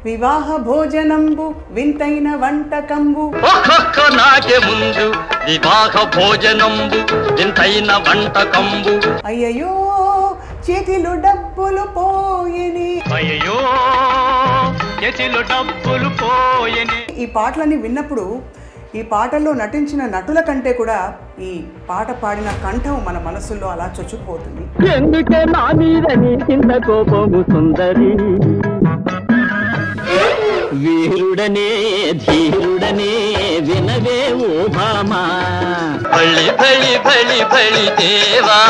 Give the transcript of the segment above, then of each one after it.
వివాహ భోజనంబు వింతైన వంటకంబు ఒక్కొక్క నాట్య ముందు వివాహ భోజనంబు వింతైన వంటకంబు అయ్యయ్యో చేతిలో డబ్బులు పోయని అయ్యో చేతిలో డబ్బులు పోయని. ఈ పాటలన్నీ విన్నప్పుడు ఈ పాటల్లో నటించిన నటుల కంటే కూడా ఈ పాట పాడిన కంఠం మన మనసుల్లో అలా చొచ్చుకుపోతుంది. ఎందుకే నా మీద నీకింత కోపము సుందరి, వీరుడనే ధీరుడనే వినవే ఓ భామా, బలి బలి బలి బలి దేవా.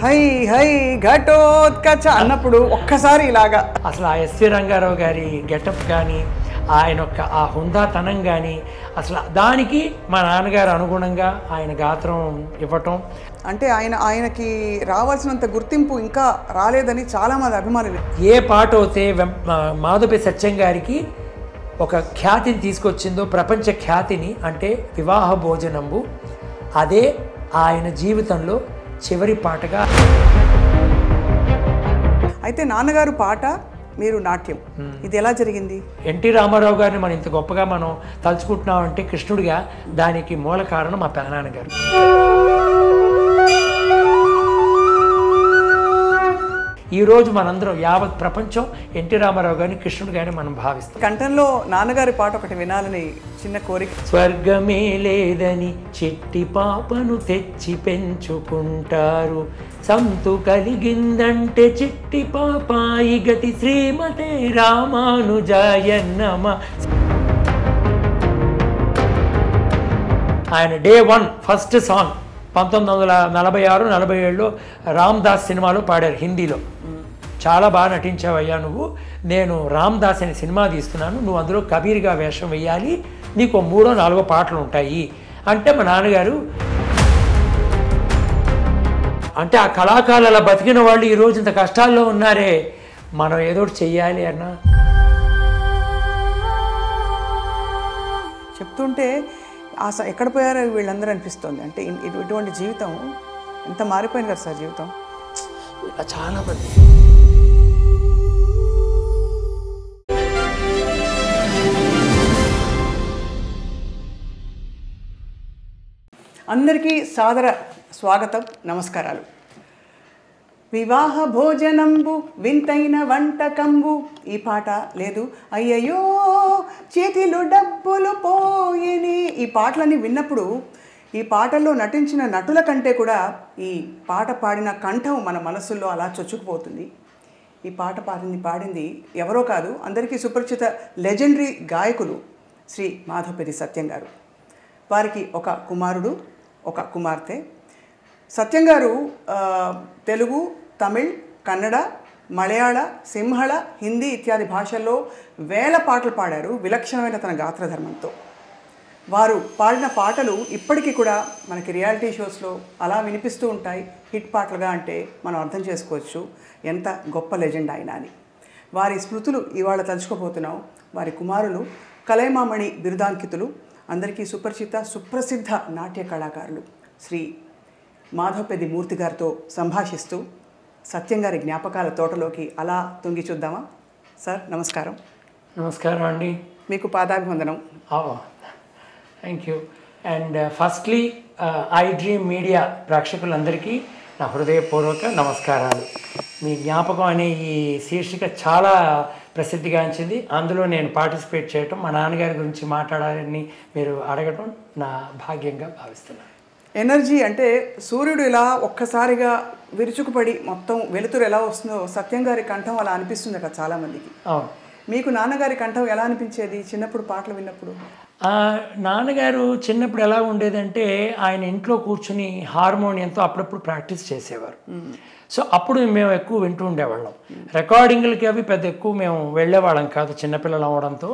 హై హై ఘటోత్కచ అన్నప్పుడు ఒక్కసారి ఇలాగా అసలు ఆ ఎస్వి రంగారావు గారి గెటప్ కానీ ఆయన యొక్క ఆ హుందాతనం కానీ అసలు దానికి మా నాన్నగారు అనుగుణంగా ఆయన గాత్రం ఇవ్వటం, అంటే ఆయనకి రావాల్సినంత గుర్తింపు ఇంకా రాలేదని చాలామంది అభిమానులు. ఏ పాట అయితే మాధవపల్లి సత్యం గారికి ఒక ఖ్యాతిని తీసుకొచ్చిందో, ప్రపంచ ఖ్యాతిని, అంటే వివాహ భోజనంబు, అదే ఆయన జీవితంలో చివరి పాటగా. అయితే నాన్నగారు పాట, మీరు నాట్యం, ఇది ఎలా జరిగింది? ఎన్టీ రామారావు గారిని మనం ఇంత గొప్పగా మనం తలుచుకుంటున్నామంటే కృష్ణుడిగా, దానికి మూల కారణం మా పెదనాన్నగారు. ఈరోజు మనందరం యావత్ ప్రపంచం ఎన్టీ రామారావు గారిని కృష్ణుడు గారిని మనం భావిస్తాం. కంఠంలో నాన్నగారి పాట ఒకటి వినాలని చిన్న కోరిక. స్వర్గమే లేదని చిట్టి పాపను తెచ్చి పెంచుకుంటారు, సంతు కలిగిందంటే చిట్టి పాపాయి గతి శ్రీమతే రామానుజాయన్నమ. ఆయన డే 1 ఫస్ట్ సాంగ్ 1946-47లో రామ్ దాస్ సినిమాలో పాడారు హిందీలో. చాలా బాగా నటించావయ్యా నువ్వు, నేను రామ్ దాస్ అనే సినిమా తీస్తున్నాను, నువ్వు అందులో కబీర్గా వేషం వేయాలి, నీకు 3-4 పాటలు ఉంటాయి అంటే మా నాన్నగారు. అంటే ఆ కళాకారులు అలా బతికిన వాళ్ళు ఈరోజు ఇంత కష్టాల్లో ఉన్నారే, మనం ఏదో ఒకటి చెయ్యాలి అన్న చెప్తుంటే ఎక్కడ పోయారో వీళ్ళందరూ అనిపిస్తుంది. అంటే ఇటువంటి జీవితం ఎంత మారిపోయింది కదా సార్ జీవితం. ఇలా చాలా మంది అందరికీ సాదర స్వాగతం, నమస్కారాలు. వివాహ భోజనంబు వింతైన వంటకంబు, ఈ పాట లేదు. అయ్యయ్యో చేతిలో డబ్బులు పోయని, ఈ పాటలన్నీ విన్నప్పుడు ఈ పాటల్లో నటించిన నటుల కంటే కూడా ఈ పాట పాడిన కంఠం మన మనసుల్లో అలా చొచ్చుకుపోతుంది. ఈ పాట పాడింది ఎవరో కాదు, అందరికీ సుపరిచిత లెజెండరీ గాయకులు శ్రీ మాధవపల్లి సత్యం గారు. వారికి ఒక కుమారుడు, ఒక కుమార్తె. సత్యం గారు తెలుగు, తమిళ్, కన్నడ, మలయాళ, సింహళ, హిందీ ఇత్యాది భాషల్లో వేల పాటలు పాడారు విలక్షణమైన తన గాత్రధర్మంతో. వారు పాడిన పాటలు ఇప్పటికీ కూడా మనకి రియాలిటీ షోస్లో అలా వినిపిస్తూ ఉంటాయి హిట్ పాటలుగా. అంటే మనం అర్థం చేసుకోవచ్చు ఎంత గొప్ప లెజెండ్ ఆయన అని. వారి స్మృతులు ఇవాళ తలుచుకోబోతున్నాం. వారి కుమారులు కలైమామణి బిరుదాంకితులు, అందరికీ సుప్రసిద్ధ నాట్య కళాకారులు శ్రీ మాధవపల్లి మూర్తి గారితో సంభాషిస్తూ సత్యం గారి జ్ఞాపకాల తోటలోకి అలా తొంగి చూద్దామా? సార్ నమస్కారం. నమస్కారం అండి. మీకు పాదాభివందనం. Thank you. And firstly I dream media ప్రేక్షకులందరికీ నా హృదయపూర్వక నమస్కారాలు. మీ జ్ఞాపకం అనే ఈ శీర్షిక చాలా ప్రసిద్ధిగాంచింది. అందులో నేను పార్టిసిపేట్ చేయటం, మా నాన్నగారి గురించి మాట్లాడాలని మీరు అడగటం నా భాగ్యంగా భావిస్తున్నాను. ఎనర్జీ అంటే సూర్యుడు ఇలా ఒక్కసారిగా విరుచుకుపడి మొత్తం వెలుతురు ఎలా వస్తుందో సత్యం గారి కంఠం అలా అనిపిస్తుందట చాలామందికి. అవును. మీకు నాన్నగారి కంఠం ఎలా అనిపించేది చిన్నప్పుడు పాటలు విన్నప్పుడు? నాన్నగారు చిన్నప్పుడు ఎలా ఉండేదంటే ఆయన ఇంట్లో కూర్చుని హార్మోనియంతో అప్పుడప్పుడు ప్రాక్టీస్ చేసేవారు. సో అప్పుడు మేము ఎక్కువ వింటూ ఉండేవాళ్ళం. రికార్డింగ్లకి అవి పెద్ద ఎక్కువ మేము వెళ్ళేవాళ్ళం కాదు చిన్నపిల్లలు అవ్వడంతో.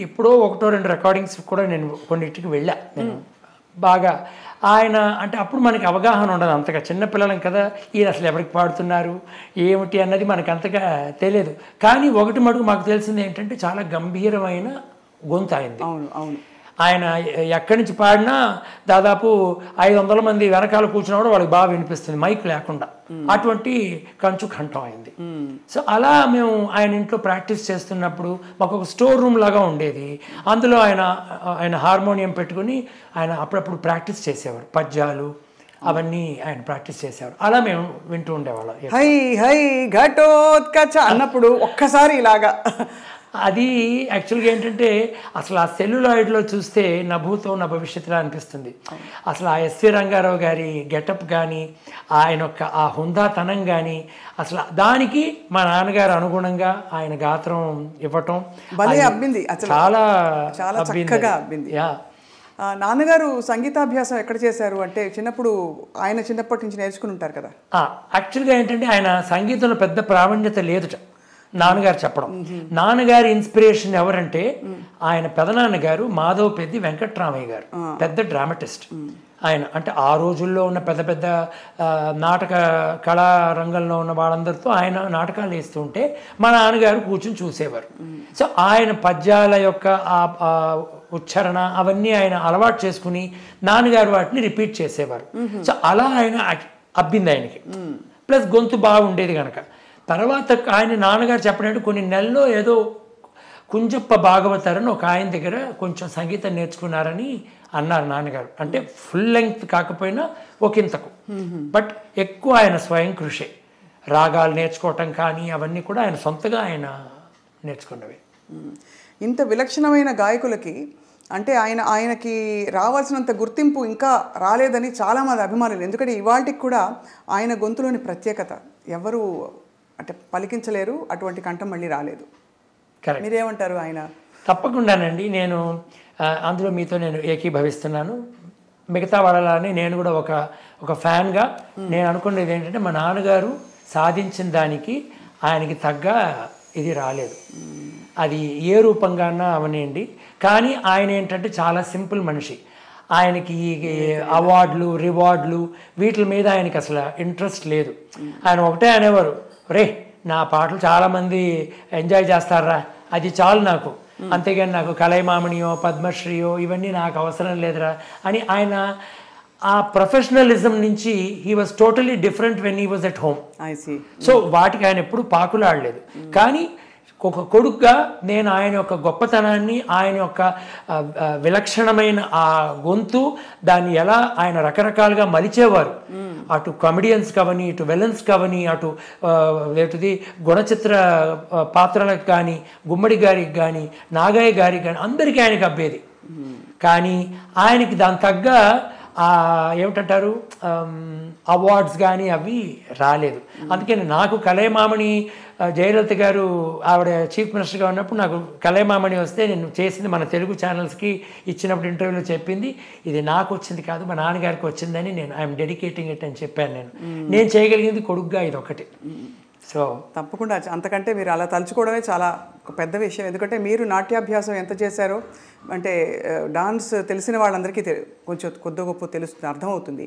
ఎప్పుడో 1-2 రికార్డింగ్స్ కూడా నేను కొన్నిటికి వెళ్ళా. నేను బాగా ఆయన అంటే అప్పుడు మనకి అవగాహన ఉండదు అంతగా, చిన్నపిల్లలం కదా, ఈయన అసలు ఎవరికి పాడుతున్నారు ఏమిటి అన్నది మనకు అంతగా తెలియదు. కానీ ఒకటి మటుకు మాకు తెలిసింది ఏంటంటే చాలా గంభీరమైన గొంతు అయింది. అవును అవును. ఆయన ఎక్కడి నుంచి పాడినా దాదాపు 500 మంది వెనకాల కూర్చున్నప్పుడు వాళ్ళకి బాగా వినిపిస్తుంది మైక్ లేకుండా. అటువంటి కంచు కంఠం అయింది. సో అలా మేము ఆయన ఇంట్లో ప్రాక్టీస్ చేస్తున్నప్పుడు మాకు ఒక స్టోర్ రూమ్ లాగా ఉండేది. అందులో ఆయన హార్మోనియం పెట్టుకుని ఆయన అప్పుడప్పుడు ప్రాక్టీస్ చేసేవారు, పద్యాలు అవన్నీ ఆయన ప్రాక్టీస్ చేసేవారు. అలా మేము వింటూ ఉండేవాళ్ళం. హై హై ఘటోత్కచ అన్నప్పుడు ఒక్కసారి ఇలాగా అది యాక్చువల్గా ఏంటంటే అసలు ఆ సెల్యులాయిడ్లో చూస్తే నభూతో నా భవిష్యత్తులో అనిపిస్తుంది. అసలు ఆ ఎస్వి రంగారావు గారి గెటప్ కానీ ఆయన యొక్క ఆ హుందాతనం కానీ అసలు దానికి మా నాన్నగారు అనుగుణంగా ఆయన గాత్రం ఇవ్వటం చాలా చాలా చక్కగా అబ్బింది. నాన్నగారు సంగీతాభ్యాసం ఎక్కడ చేశారు అంటే చిన్నప్పుడు ఆయన చిన్నప్పటి నుంచి నేర్చుకుని ఉంటారు కదా. యాక్చువల్గా ఏంటంటే ఆయన సంగీతంలో పెద్ద ప్రావీణ్యత లేదుట నాన్నగారు చెప్పడం. నాన్నగారి ఇన్స్పిరేషన్ ఎవరంటే ఆయన పెదనాన్నగారు మాధవపెద్ది వెంకట్రామయ్య గారు, పెద్ద డ్రామటిస్ట్ ఆయన. అంటే ఆ రోజుల్లో ఉన్న పెద్ద పెద్ద నాటక కళారంగంలో ఉన్న వాళ్ళందరితో ఆయన నాటకాలు వేస్తూ ఉంటే మా నాన్నగారు కూర్చుని చూసేవారు. సో ఆయన పద్యాల యొక్క ఆ ఉచ్చారణ అవన్నీ ఆయన అలవాటు చేసుకుని నాన్నగారు వాటిని రిపీట్ చేసేవారు. సో అలా ఆయన అబ్బింది ఆయనకి. ప్లస్ గొంతు బాగుండేది కనుక. తర్వాత ఆయన నాన్నగారు చెప్పినట్టు కొన్ని నెలల్లో ఏదో కుంజప్ప భాగవతారని ఒక ఆయన దగ్గర కొంచెం సంగీతం నేర్చుకున్నారని అన్నారు నాన్నగారు. అంటే ఫుల్ లెంగ్త్ కాకపోయినా ఒకంతకు, బట్ ఎక్కువ ఆయన స్వయం కృషి. రాగాలు నేర్చుకోవటం కానీ అవన్నీ కూడా ఆయన సొంతగా ఆయన నేర్చుకున్నవి. ఇంత విలక్షణమైన గాయకులకి అంటే ఆయనకి రావాల్సినంత గుర్తింపు ఇంకా రాలేదని చాలామంది అభిమానులు. ఎందుకంటే ఇవాళకి కూడా ఆయన గొంతులోని ప్రత్యేకత ఎవరు అంటే పలికించలేరు, అటువంటి కంఠం మళ్ళీ రాలేదు. మీరేమంటారు? ఆయన తప్పకుండానండి, నేను అందులో మీతో నేను ఏకీభవిస్తున్నాను. మిగతా వాళ్ళని నేను కూడా ఒక ఫ్యాన్గా నేను అనుకునేది ఏంటంటే మా నాన్నగారు సాధించిన దానికి ఆయనకి తగ్గ ఇది రాలేదు. అది ఏ రూపంగానా అవనండి. కానీ ఆయన ఏంటంటే చాలా సింపుల్ మనిషి. ఆయనకి అవార్డులు రివార్డులు వీటి మీద ఆయనకి అసలు ఇంట్రెస్ట్ లేదు. ఆయన ఒకటే అనేవారు, రే నా పాటలు చాలామంది ఎంజాయ్ చేస్తారా, అది చాలు నాకు, అంతేగాని నాకు కలైమామణియో పద్మశ్రీయో ఇవన్నీ నాకు అవసరం లేదురా అని ఆయన ఆ ప్రొఫెషనలిజం నుంచి he was totally different when he was at home. So వాటికి ఆయన ఎప్పుడు పాకులాడలేదు. కానీ ఒక కొడుకుగా నేను ఆయన యొక్క గొప్పతనాన్ని, ఆయన యొక్క విలక్షణమైన ఆ గొంతు దాన్ని ఎలా ఆయన రకరకాలుగా మలిచేవారు. అటు కమెడియన్స్ కవని, ఇటు విలన్స్ కవని, అటు ఏటిది గుణచిత్ర పాత్రలకు కానీ, గుమ్మడి గారికి కానీ, నాగయ్య గారికి కానీ అందరికీ ఆయనకి అబ్బేది. కానీ ఆయనకి దాని తగ్గ ఏమిటంటారు అవార్డ్స్ కానీ అవి రాలేదు. అందుకని నాకు కలైమామణి జయలలిత గారు ఆవిడ చీఫ్ మినిస్టర్గా ఉన్నప్పుడు నాకు కలైమామణి వస్తే నేను చేసింది మన తెలుగు ఛానల్స్కి ఇచ్చినప్పుడు ఇంటర్వ్యూలో చెప్పింది, ఇది నాకు వచ్చింది కాదు మా నాన్నగారికి వచ్చిందని నేను ఐఎమ్ డెడికేటింగ్ ఇట్ అని చెప్పాను. నేను చేయగలిగింది కొడుకుగా ఇది ఒకటి. సో తప్పకుండా అంతకంటే మీరు అలా తలుచుకోవడమే చాలా పెద్ద విషయం. ఎందుకంటే మీరు నాట్యాభ్యాసం ఎంత చేశారో అంటే డాన్స్ తెలిసిన వాళ్ళందరికీ కొంచెం కొద్ది గొప్ప తెలుస్తుంది, అర్థమవుతుంది.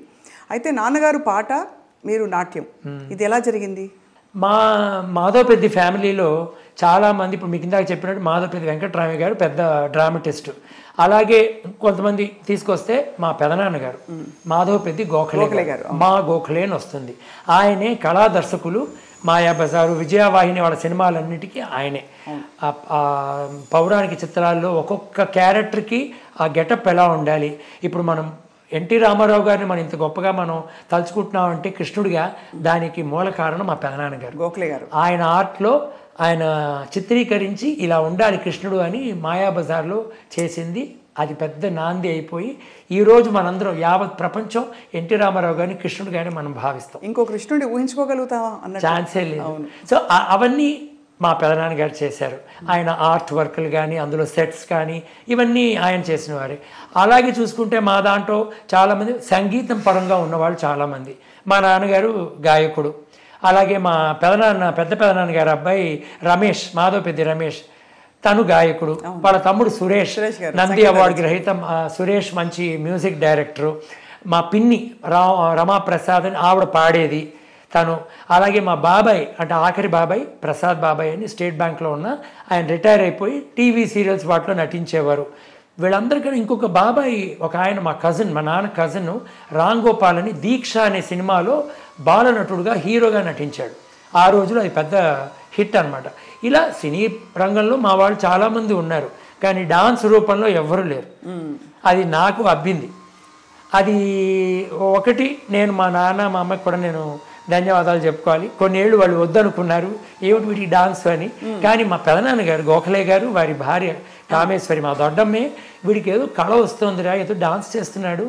అయితే నాన్నగారు పాట, మీరు నాట్యం, ఇది ఎలా జరిగింది? మా మాధవపెద్ది ఫ్యామిలీలో చాలామంది, ఇప్పుడు మీకు ఇందాక చెప్పినట్టు మాధవపెద్ది వెంకట్రామయ్య గారు పెద్ద డ్రామటిస్టు. అలాగే కొంతమంది తీసుకొస్తే మా పెదనాన్నగారు మాధవపెద్ది గోఖలే గారు, మా గోఖలే అని వస్తుంది. ఆయనే కళా దర్శకులు. మాయాబజారు, విజయవాహిని వాళ్ళ సినిమాలన్నిటికీ ఆయనే. పౌరాణిక చిత్రాల్లో ఒక్కొక్క క్యారెక్టర్కి ఆ గెటప్ ఎలా ఉండాలి. ఇప్పుడు మనం ఎన్టీ రామారావు గారిని మనం ఇంత గొప్పగా మనం తలుచుకుంటున్నామంటే కృష్ణుడిగా, దానికి మూల కారణం మా పెదనాన్నగారు గోఖలే గారు. ఆయన ఆర్ట్లో ఆయన చిత్రీకరించి ఇలా ఉండాలి కృష్ణుడు అని మాయాబజార్లో చేసింది. అది పెద్ద నాంది అయిపోయి ఈరోజు మనందరం యావత్ ప్రపంచం ఎన్టీ రామారావు గారిని కృష్ణుడు గారిని మనం భావిస్తాం. ఇంకో కృష్ణుడి ఊహించుకోగలుగుతావా అన్న ఛాన్సే లేదు. సో అవన్నీ మా పెదనాన్నగారు చేశారు. ఆయన ఆర్ట్ వర్క్లు కానీ, అందులో సెట్స్ కానీ ఇవన్నీ ఆయన చేసిన వారే. అలాగే చూసుకుంటే మా దాంట్లో చాలామంది సంగీతం పరంగా ఉన్నవాళ్ళు చాలామంది. మా నాన్నగారు గాయకుడు. అలాగే మా పెద్ద పెదనాన్నగారు అబ్బాయి రమేష్, మాధవపెద్ది రమేష్, తను గాయకుడు. వాళ్ళ తమ్ముడు సురేష్ నంది అవార్డు గ్రహీత. సురేష్ మంచి మ్యూజిక్ డైరెక్టరు. మా పిన్ని రమాప్రసాద్ అని ఆవిడ పాడేది తను. అలాగే మా బాబాయ్ అంటే ఆఖరి బాబాయ్ ప్రసాద్ బాబాయ్ అని స్టేట్ బ్యాంక్లో ఉన్న ఆయన రిటైర్ అయిపోయి టీవీ సీరియల్స్ వాటిలో నటించేవారు. వీళ్ళందరికీ ఇంకొక బాబాయ్ ఒక ఆయన మా కజిన్, మా నాన్న కజిన్ రామ్ గోపాల్ అని దీక్ష అనే సినిమాలో బాలనటుడుగా హీరోగా నటించాడు. ఆ రోజులో అది పెద్ద హిట్ అనమాట. ఇలా సినీ రంగంలో మా వాళ్ళు చాలామంది ఉన్నారు, కానీ డాన్స్ రూపంలో ఎవ్వరూ లేరు. అది నాకు అబ్బింది. అది ఒకటి నేను మా నాన్న మా అమ్మకి కూడా నేను ధన్యవాదాలు చెప్పుకోవాలి. కొన్నేళ్ళు వాళ్ళు వద్దనుకున్నారు, ఏమిటి వీటికి డాన్స్ అని. కానీ మా పెదనాన్న గారు గోఖలే గారు, వారి భార్య కామేశ్వరి, మా దొడ్డమ్మే, వీడికి ఏదో కళ వస్తుందిరా, ఏదో డాన్స్ చేస్తున్నాడు,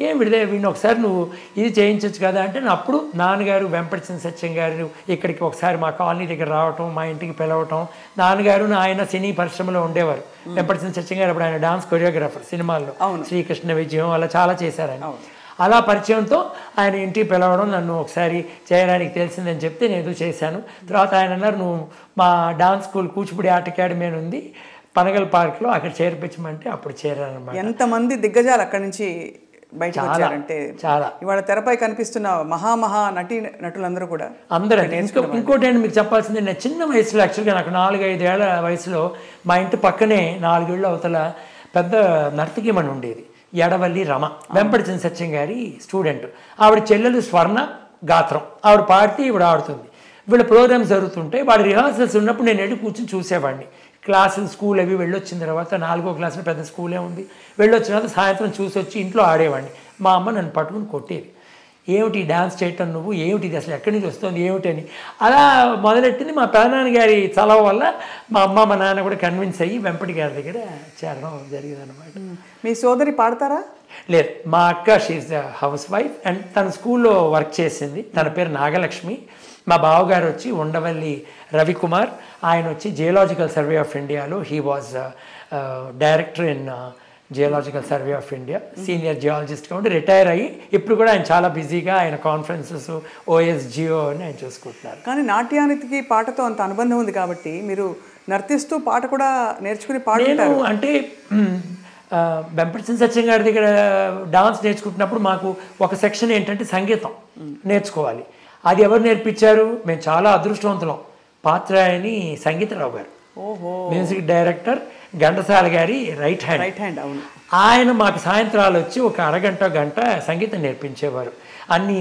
ఏం విడిదే వీడిని ఒకసారి నువ్వు ఇది చేయించవచ్చు కదా అంటే, అప్పుడు నాన్నగారు వెంపటి సత్యం గారు ఇక్కడికి ఒకసారి మా కాలనీ దగ్గర రావటం, మా ఇంటికి పిలవటం. నాన్నగారు ఆయన సినీ పరిశ్రమలో ఉండేవారు. వెంపటి సత్యం గారు అప్పుడు ఆయన డాన్స్ కొరియోగ్రాఫర్, సినిమాల్లో శ్రీకృష్ణ విజయం అలా చాలా చేశారు ఆయన. అలా పరిచయంతో ఆయన ఇంటికి పిలవడం, నన్ను ఒకసారి చేయడానికి తెలిసిందని చెప్తే నేను ఏదో చేశాను. తర్వాత ఆయన అన్నారు, నువ్వు మా dance school Kuchipudi art academy అని ఉంది పనగల్ పార్క్లో, అక్కడ చేర్పించమంటే అప్పుడు చేరానన్నమాట. ఎంతమంది దిగ్గజాలు అక్కడి నుంచి బయటకు వచ్చారంటే చాలా. ఇవాళ తెరపై కనిపిస్తున్న మహా నటులందరూ కూడా అందరూ. ఇంకోటి ఏంటి మీకు చెప్పాల్సింది, నేను చిన్న వయసులో యాక్చువల్గా నాకు 4-5 ఏళ్ల వయసులో మా ఇంటి పక్కనే 4 ఏళ్ళ అవతల పెద్ద నర్తకిమని ఉండేది, ఎడవల్లి రమ, వెంపటి సత్యం గారి స్టూడెంట్. ఆవిడ చెల్లెలు స్వర్ణ గాత్రం, ఆవిడ పాడితే ఈవిడ ఆడుతుంది. వీళ్ళ ప్రోగ్రామ్స్ జరుగుతుంటే వాడి రిహార్సల్స్ ఉన్నప్పుడు నేను వెళ్ళి కూర్చొని చూసేవాడిని. క్లాసులు స్కూల్ అవి వెళ్ళొచ్చిన తర్వాత 4వ క్లాసులో పెద్ద స్కూలే ఉంది, వెళ్ళొచ్చిన తర్వాత సాయంత్రం చూసి వచ్చి ఇంట్లో ఆడేవాడిని. మా అమ్మ నన్ను పట్టుకుని కొట్టేది, ఏమిటి డాన్స్ చేయటం నువ్వు, ఏమిటి ఇది అసలు ఎక్కడి నుంచి వస్తుంది ఏమిటి అని. అలా మొదలెట్టింది. మా పెదనాన్న గారి చలవ వల్ల మా అమ్మ మా నాన్న కూడా కన్విన్స్ అయ్యి వెంపటి గారి దగ్గర చేరడం జరిగింది అనమాట. మీ సోదరి పాడతారా? లేదు, మా అక్క షీఈ్ హౌస్ వైఫ్ అండ్ తన స్కూల్లో వర్క్ చేసింది. తన పేరు నాగలక్ష్మి. మా బావగారు వచ్చి ఉండవల్లి రవికుమార్, ఆయన వచ్చి జియోలాజికల్ సర్వే ఆఫ్ ఇండియాలో he was director in geological survey of India, senior జియాలజిస్ట్గా ఉండి రిటైర్ అయ్యి ఇప్పుడు కూడా ఆయన చాలా బిజీగా ఆయన కాన్ఫరెన్సెస్ OSGO అని ఆయన చూసుకుంటున్నారు. కానీ నాట్యానికి పాటతో అంత అనుబంధం ఉంది కాబట్టి మీరు నర్తిస్తూ పాట కూడా నేర్చుకుని పాడుతారు. అంటే వెంపటి సత్యం గారి దగ్గర డాన్స్ నేర్చుకుంటున్నప్పుడు మాకు ఒక సెక్షన్ ఏంటంటే సంగీతం నేర్చుకోవాలి. అది ఎవరు నేర్పించారు? మేము చాలా అదృష్టవంతులం. పాత్రాయని సంగీతరావు గారు, మ్యూజిక్ డైరెక్టర్, ఘంటసాల గారి రైట్ హ్యాండ్. అవును. ఆయన మాకు సాయంత్రాలు వచ్చి ఒక గంట సంగీతం నేర్పించేవారు. అన్ని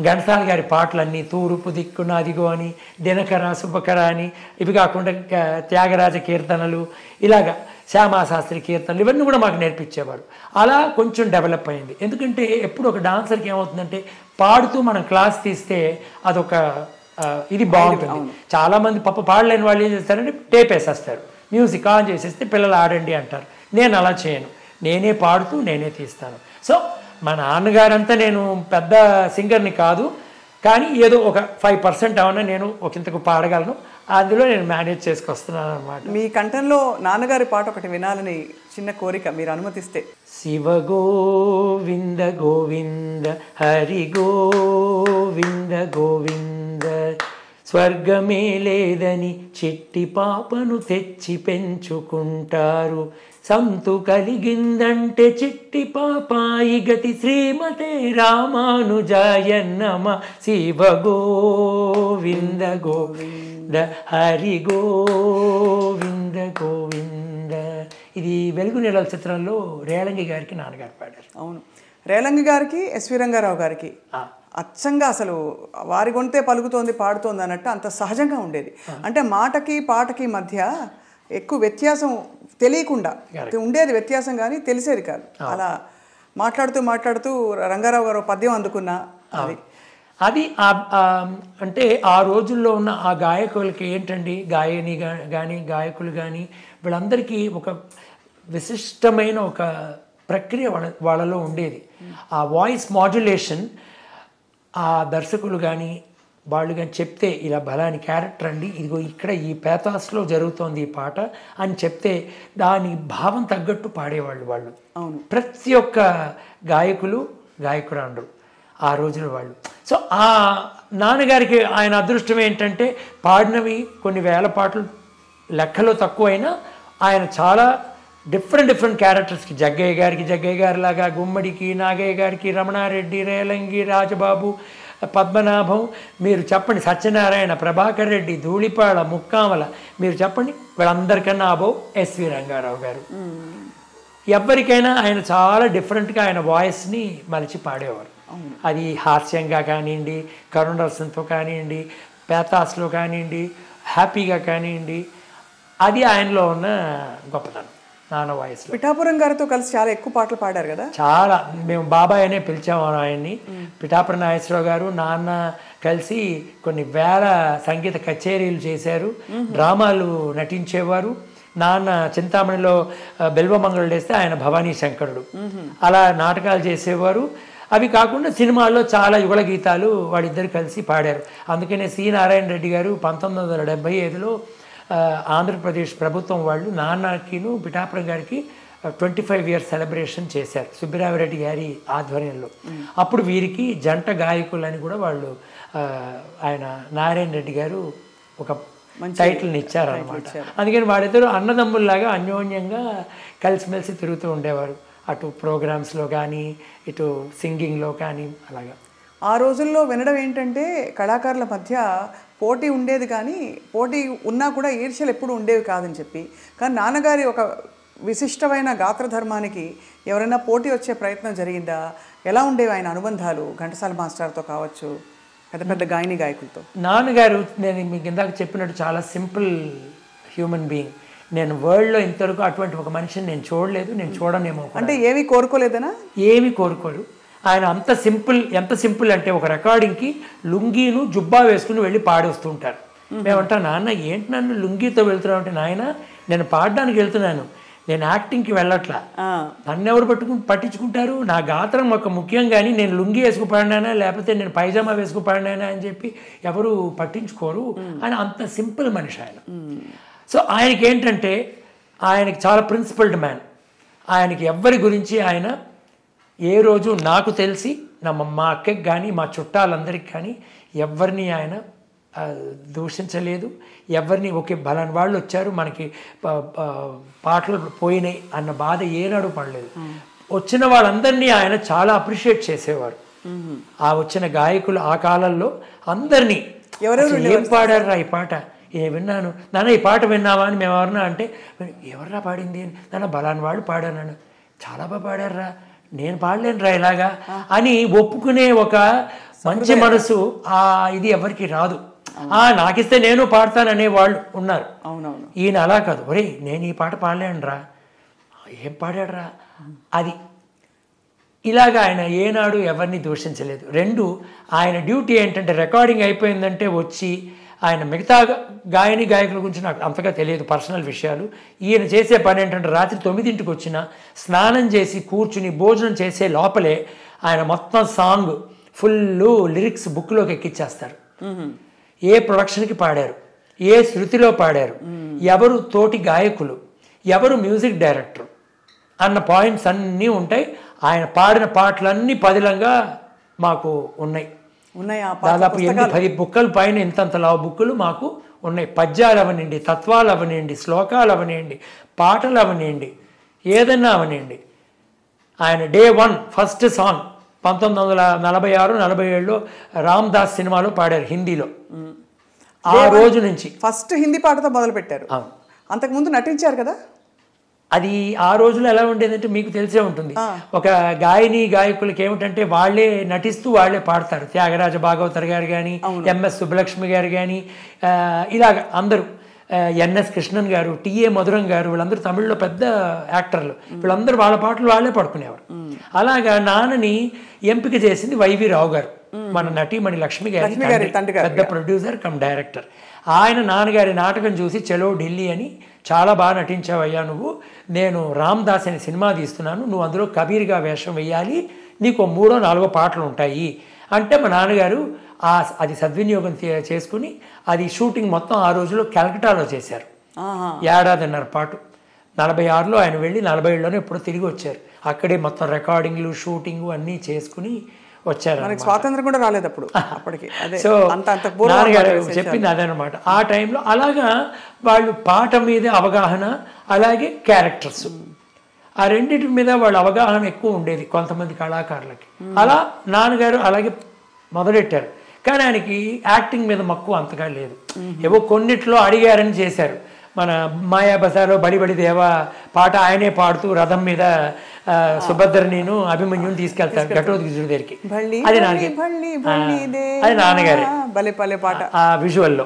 ఘంటసాల గారి పాటలన్నీ తూర్పు దిక్కు నాదిగో అని, దినకర శుభకర అని, ఇవి కాకుండా త్యాగరాజ కీర్తనలు, ఇలాగా శ్యామాశాస్త్రి కీర్తనలు, ఇవన్నీ కూడా మాకు నేర్పించేవారు. అలా కొంచెం డెవలప్ అయింది. ఎందుకంటే ఎప్పుడు ఒక డాన్సర్కి ఏమవుతుందంటే పాడుతూ మనం క్లాస్ తీస్తే అదొక ఇది బాగుంటుంది. చాలామంది పాడలేని వాళ్ళు ఏం చేస్తారంటే టేప్ వేసేస్తారు, మ్యూజిక్ ఆన్ చేసేస్తే పిల్లలు ఆడండి అంటారు. నేను అలా చేయను, నేనే పాడుతూ నేనే తీస్తాను. సో మా నాన్నగారంతా నేను పెద్ద సింగర్ని కాదు, కానీ ఏదో ఒక 5% ఏమన్నా నేను ఒకంతకు పాడగలను, అందులో నేను మేనేజ్ చేసుకొస్తున్నాను అనమాట. మీ కంఠంలో నాన్నగారి పాట ఒకటి వినాలని చిన్న కోరిక, మీరు అనుమతిస్తే. శివ గోవింద గోవింద హరి గోవింద గోవింద, స్వర్గమే లేదని చిట్టి పాపను తెచ్చి పెంచుకుంటారు, సంతు కలిగిందంటే చిట్టి పాపాయి గతి శ్రీమతే రామానుజాయన్నమ. శివ గోవింద గోవింద హరి గోవింద గోవింద. ఇది వెలుగు నెలల చిత్రంలో రేలంగి గారికి నాన్నగారు పాడారు. అవును, రేలంగి గారికి ఎస్వి రంగారావు గారికి అచ్చంగా అసలు వారి గొంతే పలుకుతోంది పాడుతోంది అన్నట్టు అంత సహజంగా ఉండేది. అంటే మాటకి పాటకి మధ్య ఎక్కువ వ్యత్యాసం తెలియకుండా ఉండేది వ్యత్యాసం, కానీ తెలిసేది కాదు. అలా మాట్లాడుతూ రంగారావు గారు పద్యం అందుకున్నా అది అంటే ఆ రోజుల్లో ఉన్న ఆ గాయకులకి ఏంటండి, గాయని కానీ గాయకులు కానీ వీళ్ళందరికీ ఒక విశిష్టమైన ఒక ప్రక్రియ వాళ్ళలో ఉండేది. ఆ వాయిస్ మాడ్యులేషన్ ఆ దర్శకులు కానీ వాళ్ళు కానీ చెప్తే ఇలా బలాని క్యారెక్టర్ అండి, ఇదిగో ఇక్కడ ఈ పేతాస్లో జరుగుతోంది ఈ పాట అని చెప్తే దాని భావం తగ్గట్టు పాడేవాళ్ళు వాళ్ళు. ప్రతి ఒక్క గాయకురాండ్రు ఆ రోజుల వాళ్ళు. సో ఆ నాన్నగారికి ఆయన అదృష్టం ఏంటంటే పాడినవి కొన్ని వేల పాటలు లెక్కలో తక్కువైనా ఆయన చాలా డిఫరెంట్ క్యారెక్టర్స్కి, జగ్గయ్య గారిలాగా, గుమ్మడికి, నాగయ్య గారికి, రమణారెడ్డి, రేలంగి, రాజబాబు, పద్మనాభం, మీరు చెప్పండి, సత్యనారాయణ, ప్రభాకర్ రెడ్డి, ధూళిపాళ, ముక్కామల, మీరు చెప్పండి, వీళ్ళందరికన్నా అబౌవ్ ఎస్వి రంగారావు గారు. ఎవరికైనా ఆయన చాలా డిఫరెంట్గా ఆయన వాయిస్ని మలిచి పాడేవారు. అది హాస్యంగా కానివ్వండి, కరుణరసంతో కానివ్వండి, పేతాస్లో కానివ్వండి, హ్యాపీగా కానివ్వండి, అది ఆయనలో ఉన్న గొప్పతనం నాన్న వాయిస్లో. పిఠాపురం గారితో కలిసి చాలా ఎక్కువ పాటలు పాడారు కదా. చాలా, మేము బాబాయ్ అనే పిలిచాము ఆయన్ని. పిఠాపురం నాగేశ్వరరావు గారు నాన్న కలిసి కొన్ని వేల సంగీత కచేరీలు చేశారు, డ్రామాలు నటించేవారు. నాన్న చింతామణిలో బెల్వమంగళుడు వేస్తే ఆయన భవానీ శంకరుడు, అలా నాటకాలు చేసేవారు. అవి కాకుండా సినిమాల్లో చాలా యుగళ గీతాలు వాళ్ళిద్దరు కలిసి పాడారు. అందుకనే సి నారాయణ రెడ్డి గారు 1975లో ఆంధ్రప్రదేశ్ ప్రభుత్వం వాళ్ళు నాన్నకిను పిఠాపురం గారికి 25 ఇయర్స్ సెలబ్రేషన్ చేశారు సుబ్బిరామిరెడ్డి గారి ఆధ్వర్యంలో. అప్పుడు వీరికి జంట గాయకులని కూడా వాళ్ళు ఆయన నారాయణ రెడ్డి గారు ఒక టైటిల్ని ఇచ్చారనమాట. అందుకని వాళ్ళిద్దరూ అన్నదమ్ముల్లాగా అన్యోన్యంగా కలిసిమెలిసి తిరుగుతూ ఉండేవారు, అటు ప్రోగ్రామ్స్లో కానీ ఇటు సింగింగ్లో కానీ. అలాగా ఆ రోజుల్లో వినడం ఏంటంటే కళాకారుల మధ్య పోటీ ఉండేది, కానీ పోటీ ఉన్నా కూడా ఈర్ష్యలు ఎప్పుడు ఉండేవి కాదని చెప్పి. కానీ నాన్నగారి ఒక విశిష్టమైన గాత్రధర్మానికి ఎవరైనా పోటీ వచ్చే ప్రయత్నం జరిగిందా? ఎలా ఉండేవి ఆయన అనుబంధాలు ఘంటసాల మాస్టర్తో కావచ్చు, పెద్ద పెద్ద గాయని గాయకులతో? నాన్నగారు నేను మీకు ఇందాక చెప్పినట్టు చాలా సింపుల్ హ్యూమన్ బీయింగ్. నేను వరల్డ్లో ఇంతవరకు అటువంటి ఒక మనిషిని నేను చూడలేదు, నేను చూడనేమో. అంటే ఏమీ కోరుకోలేదనా? ఏమీ కోరుకోరు ఆయన. అంత సింపుల్, ఎంత సింపుల్ అంటే ఒక రికార్డింగ్కి లుంగీను జుబ్బా వేసుకుని వెళ్ళి పాడేస్తుంటారు. మేమంటా నాన్న ఏంటి నన్ను లుంగీతో వెళ్తున్నావు అంటే, నాయన నేను పాడడానికి వెళ్తున్నాను, నేను యాక్టింగ్కి వెళ్ళట్లా, నన్ను ఎవరు పట్టించుకుంటారు, నా గాత్రం ఒక ముఖ్యం, కానీ నేను లుంగి వేసుకుపడినానా లేకపోతే నేను పైజామా వేసుకుపడినానా అని చెప్పి ఎవరు పట్టించుకోరు. ఆయన అంత సింపుల్ మనిషి ఆయన. సో ఆయనకి ఏంటంటే ఆయనకి చాలా ప్రిన్సిపల్డ్ మ్యాన్. ఆయనకి ఎవ్వరి గురించి ఆయన ఏ రోజు నాకు తెలిసి మా అక్కకి కానీ మా చుట్టాలందరికీ కానీ ఎవరిని ఆయన దూషించలేదు. ఎవరిని ఒకే బలాన్ని వాళ్ళు వచ్చారు మనకి పాటలు పోయినాయి అన్న బాధ ఏనాడు పడలేదు. వచ్చిన వాళ్ళందరినీ ఆయన చాలా అప్రిషియేట్ చేసేవారు. ఆ వచ్చిన గాయకులు ఆ కాలంలో అందరినీ ఏం పాడారా ఈ పాట, విన్నాను నాన్న, ఈ పాట విన్నావా అని మేము ఎవరన్నా అంటే, ఎవర్రా పాడింది నాన్న, బలాన్ని వాళ్ళు పాడాను, చాలా బాగా పాడారా, నేను పాడలేనురా ఇలాగా అని ఒప్పుకునే ఒక మంచి మనసు ఇది ఎవరికి రాదు. నాకిస్తే నేను పాడతాననే వాళ్ళు ఉన్నారు. అవునవును. ఈయన అలా కాదు, ఒరే నేను ఈ పాట పాడలేనురా, ఏం పాడాడురా, అది ఇలాగా ఆయన ఏనాడు ఎవరిని దూషించలేదు. రెండు, ఆయన డ్యూటీ ఏంటంటే రికార్డింగ్ అయిపోయిందంటే వచ్చి ఆయన మిగతా గాయని గాయకుల గురించి నాకు అంతగా తెలియదు పర్సనల్ విషయాలు. ఈయన చేసే పని ఏంటంటే రాత్రి 9ంటికి వచ్చిన స్నానం చేసి కూర్చుని భోజనం చేసే లోపలే ఆయన మొత్తం సాంగ్ ఫుల్ లిరిక్స్ బుక్లోకి ఎక్కిచ్చేస్తారు. ఏ ప్రొడక్షన్కి పాడారు, ఏ శృతిలో పాడారు, ఎవరు తోటి గాయకులు, ఎవరు మ్యూజిక్ డైరెక్టర్ అన్న పాయింట్స్ అన్నీ ఉంటాయి. ఆయన పాడిన పాటలన్నీ పదిలంగా మాకు ఉన్నాయి. దాదాపు 8-10 బుక్కల పైన ఇంతంతలా బుక్కులు మాకు ఉన్నాయి. పద్యాలు అవనండి, తత్వాలు అవనండి, శ్లోకాలు అవనండి, పాటలు అవనండి, ఏదన్నా అవనండి. ఆయన డే 1 ఫస్ట్ సాంగ్ 1946-47లో రామ్ దాస్ సినిమాలో పాడారు హిందీలో. ఆ రోజు నుంచి ఫస్ట్ హిందీ పాటతో మొదలు పెట్టారు. అంతకుముందు నటించారు కదా. అది ఆ రోజులో ఎలా ఉండేదంటే మీకు తెలిసే ఉంటుంది, ఒక గాయని గాయకులకి ఏమిటంటే వాళ్ళే నటిస్తూ వాళ్ళే పాడతారు. త్యాగరాజ భాగవతర్ గారు కానీ, ఎంఎస్ సుబ్బలక్ష్మి గారు కానీ, ఇలాగ అందరూ, ఎన్ఎస్ కృష్ణన్ గారు, టిఏ మధురం గారు, వీళ్ళందరూ తమిళ్లో పెద్ద యాక్టర్లు, వీళ్ళందరూ వాళ్ళ పాటలు వాళ్ళే పాడుకునేవారు. అలాగా నాన్నని ఎంపిక చేసింది వైవి రావు గారు, మన నటీమణి లక్ష్మి గారి పెద్ద ప్రొడ్యూసర్ కమ్ డైరెక్టర్. ఆయన నాన్నగారి నాటకం చూసి చలో ఢిల్లీ అని, చాలా బాగా నటించావయ్యా నువ్వు, నేను రామ్ దాస్ అనే సినిమా తీస్తున్నాను, నువ్వు అందులో కబీర్గా వేషం వేయాలి, నీకు 3-4 పాటలు ఉంటాయి అంటే మా నాన్నగారు అది సద్వినియోగం చేసుకుని అది షూటింగ్ మొత్తం ఆ రోజులో కలకటాలో చేశారు. 1.5 ఏడాది పాటు. 46లో ఆయన వెళ్ళి 47లోనే ఎప్పుడో తిరిగి వచ్చారు. అక్కడే మొత్తం రికార్డింగ్లు షూటింగ్ అన్నీ చేసుకుని వచ్చారు. స్వాతంత్రం కూడా రాలేదు అప్పుడు. అప్పటికి సో నాన్నగారు చెప్పింది అదనమాట. ఆ టైంలో అలాగా వాళ్ళు పాట మీద అవగాహన, అలాగే క్యారెక్టర్స్, ఆ రెండింటి మీద వాళ్ళ అవగాహన ఎక్కువ ఉండేది కొంతమంది కళాకారులకి. అలా నాన్నగారు అలాగే మొదలెట్టారు. కానీ ఆయనకి యాక్టింగ్ మీద మక్కువ అంతగా లేదు. ఏవో కొన్నిట్లో అడిగారని చేశారు. మన మాయా బజార్లో బడి బడి దేవా పాట ఆయనే పాడుతూ రథం మీద సుభద్రనిను అభిమన్యుని తీసుకెళ్తారు ఘటోత్కచుడి దగ్గరికి. అది అది నాన్నగారే ఆ విజువల్లో.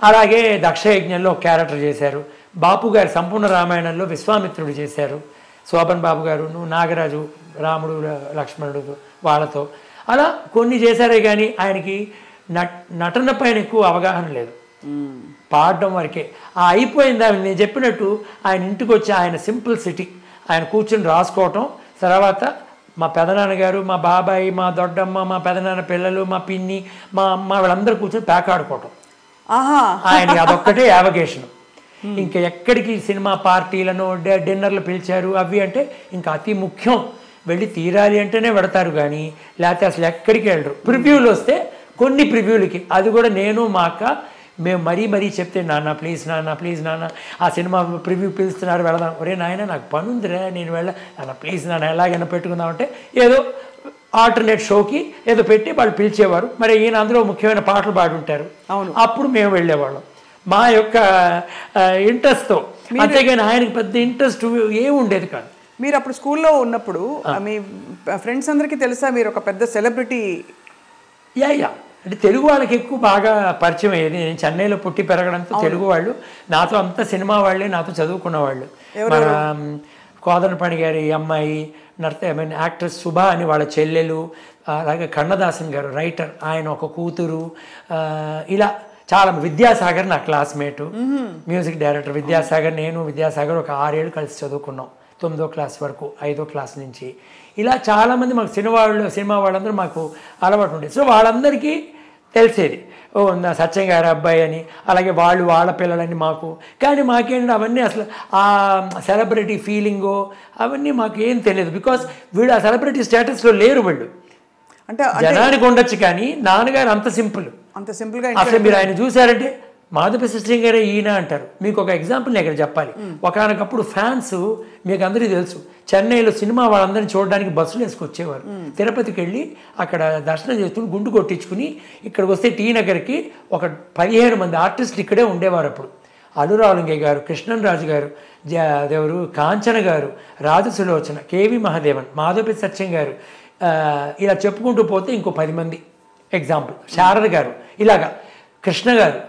అలాగే దక్షయజ్ఞంలో క్యారెక్టర్ చేశారు. బాపు గారు సంపూర్ణ రామాయణంలో విశ్వామిత్రుడు చేశారు. శోభన్ బాబు గారు, నాగరాజు, రాముడు లక్ష్మణుడు వాళ్ళతో అలా కొన్ని చేశారే కానీ ఆయనకి నటన పైన ఎక్కువ అవగాహన లేదు, పాడడం వరకే. ఆ అయిపోయింది. నేను చెప్పినట్టు ఆయన ఇంటికి వచ్చి ఆయన సింపుల్ సిటీ ఆయన కూర్చొని రాసుకోవటం, తర్వాత మా పెదనాన్నగారు, మా బాబాయ్, మా దొడ్డమ్మ, మా పెదనాన్న పిల్లలు, మా పిన్ని, మా అమ్మ వీళ్ళందరూ కూర్చొని ప్యాక్ ఆడుకోవటం. ఆయన అదొక్కటే యావగేషన్. ఇంకా ఎక్కడికి సినిమా పార్టీలను డిన్నర్లు పిలిచారు అవి అంటే ఇంకా అతి ముఖ్యం, వెళ్ళి తీరాలి అంటేనే పెడతారు కానీ లేకపోతే అసలు ఎక్కడికి వెళ్ళరు. ప్రివ్యూలు వస్తే కొన్ని ప్రివ్యూలకి, అది కూడా నేను మా అక్క మేము మరీ చెప్తే నాన్న ప్లీజ్ నాన్న ఆ సినిమా ప్రివ్యూ పిలుస్తున్నారు వెళదాం. ఒరే నాయన నాకు పని ఉందిరా నేను నాన్న ప్లీజ్ నాన్న ఎలాగైనా పెట్టుకుందామంటే ఏదో ఆల్టర్నేట్ షోకి ఏదో పెట్టి వాళ్ళు పిలిచేవారు. మరి ఈయన అందులో ముఖ్యమైన పాటలు పాడుంటారు. అప్పుడు మేము వెళ్ళేవాళ్ళం మా యొక్క ఇంట్రెస్ట్తో. అంతేగాని ఆయనకి పెద్ద ఇంట్రెస్ట్ ఏముండేది కాదు. మీరు అప్పుడు స్కూల్లో ఉన్నప్పుడు మీ ఫ్రెండ్స్ అందరికీ తెలుసా మీరు ఒక పెద్ద సెలబ్రిటీ? యా అంటే తెలుగు వాళ్ళకి ఎక్కువ బాగా పరిచయం అయ్యేది. నేను చెన్నైలో పుట్టి పెరగడంతో తెలుగు వాళ్ళు నాతో అంత సినిమా వాళ్ళే నాతో చదువుకున్న వాళ్ళు. మన కోదండపాణి గారి అమ్మాయి యాక్ట్రెస్ శుభ అని వాళ్ళ చెల్లెలు, అలాగే కన్నదాసన్ గారు రైటర్ ఆయన ఒక కూతురు, ఇలా చాలా. విద్యాసాగర్ నా క్లాస్మేటు, మ్యూజిక్ డైరెక్టర్ విద్యాసాగర్. నేను విద్యాసాగర్ ఒక 6 ఏళ్ళు కలిసి చదువుకున్నాం, 9వ క్లాస్ వరకు, 5వ క్లాస్ నుంచి. ఇలా చాలామంది మాకు సినిమా వాళ్ళందరూ మాకు అలవాటు ఉండేది. సో వాళ్ళందరికీ తెలిసేది, ఓ నా సత్యం గారి అబ్బాయి అని, అలాగే వాళ్ళ పిల్లలని మాకు. కానీ మాకేంటి అవన్నీ అసలు ఆ సెలబ్రిటీ ఫీలింగో అవన్నీ మాకు ఏం తెలియదు. బికాస్ వీళ్ళు ఆ సెలబ్రిటీ స్టేటస్లో లేరు. వీళ్ళు అంటే జనానికి ఉండొచ్చు కానీ నాన్నగారు అంత సింపుల్గా. అసలు మీరు ఆయన చూసారంటే మాధవ సిస్టర్ గారే ఈయన అంటారు. మీకు ఒక ఎగ్జాంపుల్ నేను ఇక్కడ చెప్పాలి. ఒకనొకప్పుడు ఫ్యాన్స్ మీకు అందరికీ తెలుసు, చెన్నైలో సినిమా వాళ్ళందరినీ చూడడానికి బస్సులు వేసుకొచ్చేవారు. తిరుపతికి వెళ్ళి అక్కడ దర్శనం చేసుకుని గుండు కొట్టించుకుని ఇక్కడికి వస్తే టీ నగర్కి ఒక 15 మంది ఆర్టిస్టులు ఇక్కడే ఉండేవారు. అప్పుడు అనురాలంగే గారు, కృష్ణన్ రాజు గారు, దేవరు కాంచన గారు, రాజసులోచన, కేవి మహాదేవన్, మాధవ సత్యం గారు, ఇలా చెప్పుకుంటూ పోతే ఇంకో 10 మంది ఎగ్జాంపుల్. శారద గారు, ఇలాగా కృష్ణ గారు,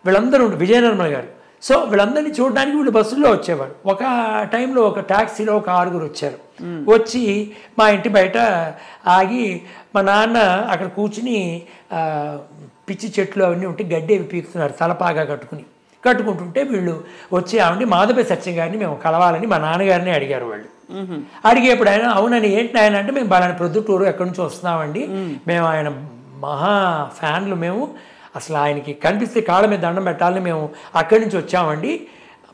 వీళ్ళందరూ విజయనిర్మల గారు. సో వీళ్ళందరినీ చూడడానికి వీళ్ళు బస్సుల్లో వచ్చేవారు. ఒక టైంలో ఒక ట్యాక్సీలో ఒక 6 వచ్చారు. వచ్చి మా ఇంటి బయట ఆగి మా నాన్న అక్కడ కూర్చుని పిచ్చి చెట్లు అవన్నీ ఉంటే గడ్డి అవి పీకుతున్నారు తలపాగా కట్టుకుంటుంటే వీళ్ళు వచ్చి ఆవిడ మాధవ సత్యం గారిని మేము కలవాలని మా నాన్నగారిని అడిగారు. వాళ్ళు అడిగేప్పుడు ఆయన అవునని ఏంటి ఆయన అంటే మేము బలాని ప్రొద్దుటూరు ఎక్కడి నుంచి వస్తున్నామండి, మేము ఆయన మహా ఫ్యాన్లు, మేము అసలు ఆయనకి కనిపిస్తే కాళ్ళ మీద దండం పెట్టాలని మేము అక్కడి నుంచి వచ్చామండి,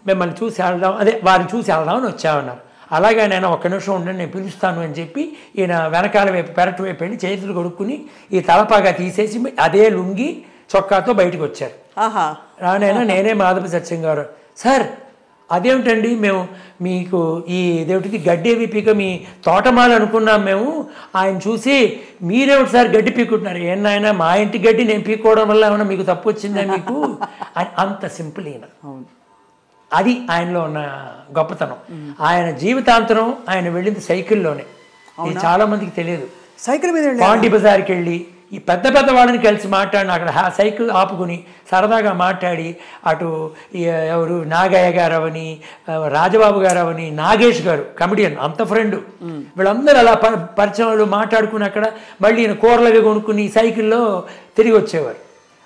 మిమ్మల్ని చూసి వెళ్దాం, అదే వారిని చూసి వెళ్దామని వచ్చామన్నారు. అలాగే నేను ఒక్క నిమిషం ఉండండి నేను పిలుస్తాను అని చెప్పి ఈయన వెనకాల వైపు పెరటి వైపు వెళ్ళి చేతులు కొడుక్కుని ఈ తలపాగా తీసేసి అదే లుంగి చొక్కాతో బయటకు వచ్చారు. రానైనా నేనే మాధవ సత్యం గారు. సార్ అదేమిటండి మేము మీకు ఈ ఇదేమిటిది గడ్డి అవి పీక మీ తోటమాలు అనుకున్నాం మేము, ఆయన చూసి మీరేమిటి సార్ గడ్డి పీకుంటున్నారు, ఏనాయన మా ఇంటి గడ్డి నేను పీకోవడం వల్ల ఏమన్నా మీకు తప్పు వచ్చిందా మీకు అంత సింపుల్ ఈయన. అది ఆయనలో ఉన్న గొప్పతనం. ఆయన జీవితాంతరం ఆయన వెళ్ళింది సైకిల్లోనే. ఇది చాలా మందికి తెలియదు. సైకిల్ మీద పాండి బజార్కి వెళ్ళి ఈ పెద్ద వాళ్ళని కలిసి మాట్లాడిన అక్కడ సైకిల్ ఆపుకుని సరదాగా మాట్లాడి అటు ఎవరు నాగయ్య గారు అవని, రాజబాబు గారు అవని, నాగేష్ గారు కమెడియన్ అంత ఫ్రెండ్, వీళ్ళందరూ అలా పరిచయాలు మాట్లాడుకుని అక్కడ మళ్ళీ ఈయన కూరలవి కొనుక్కుని సైకిల్లో తిరిగి వచ్చేవారు.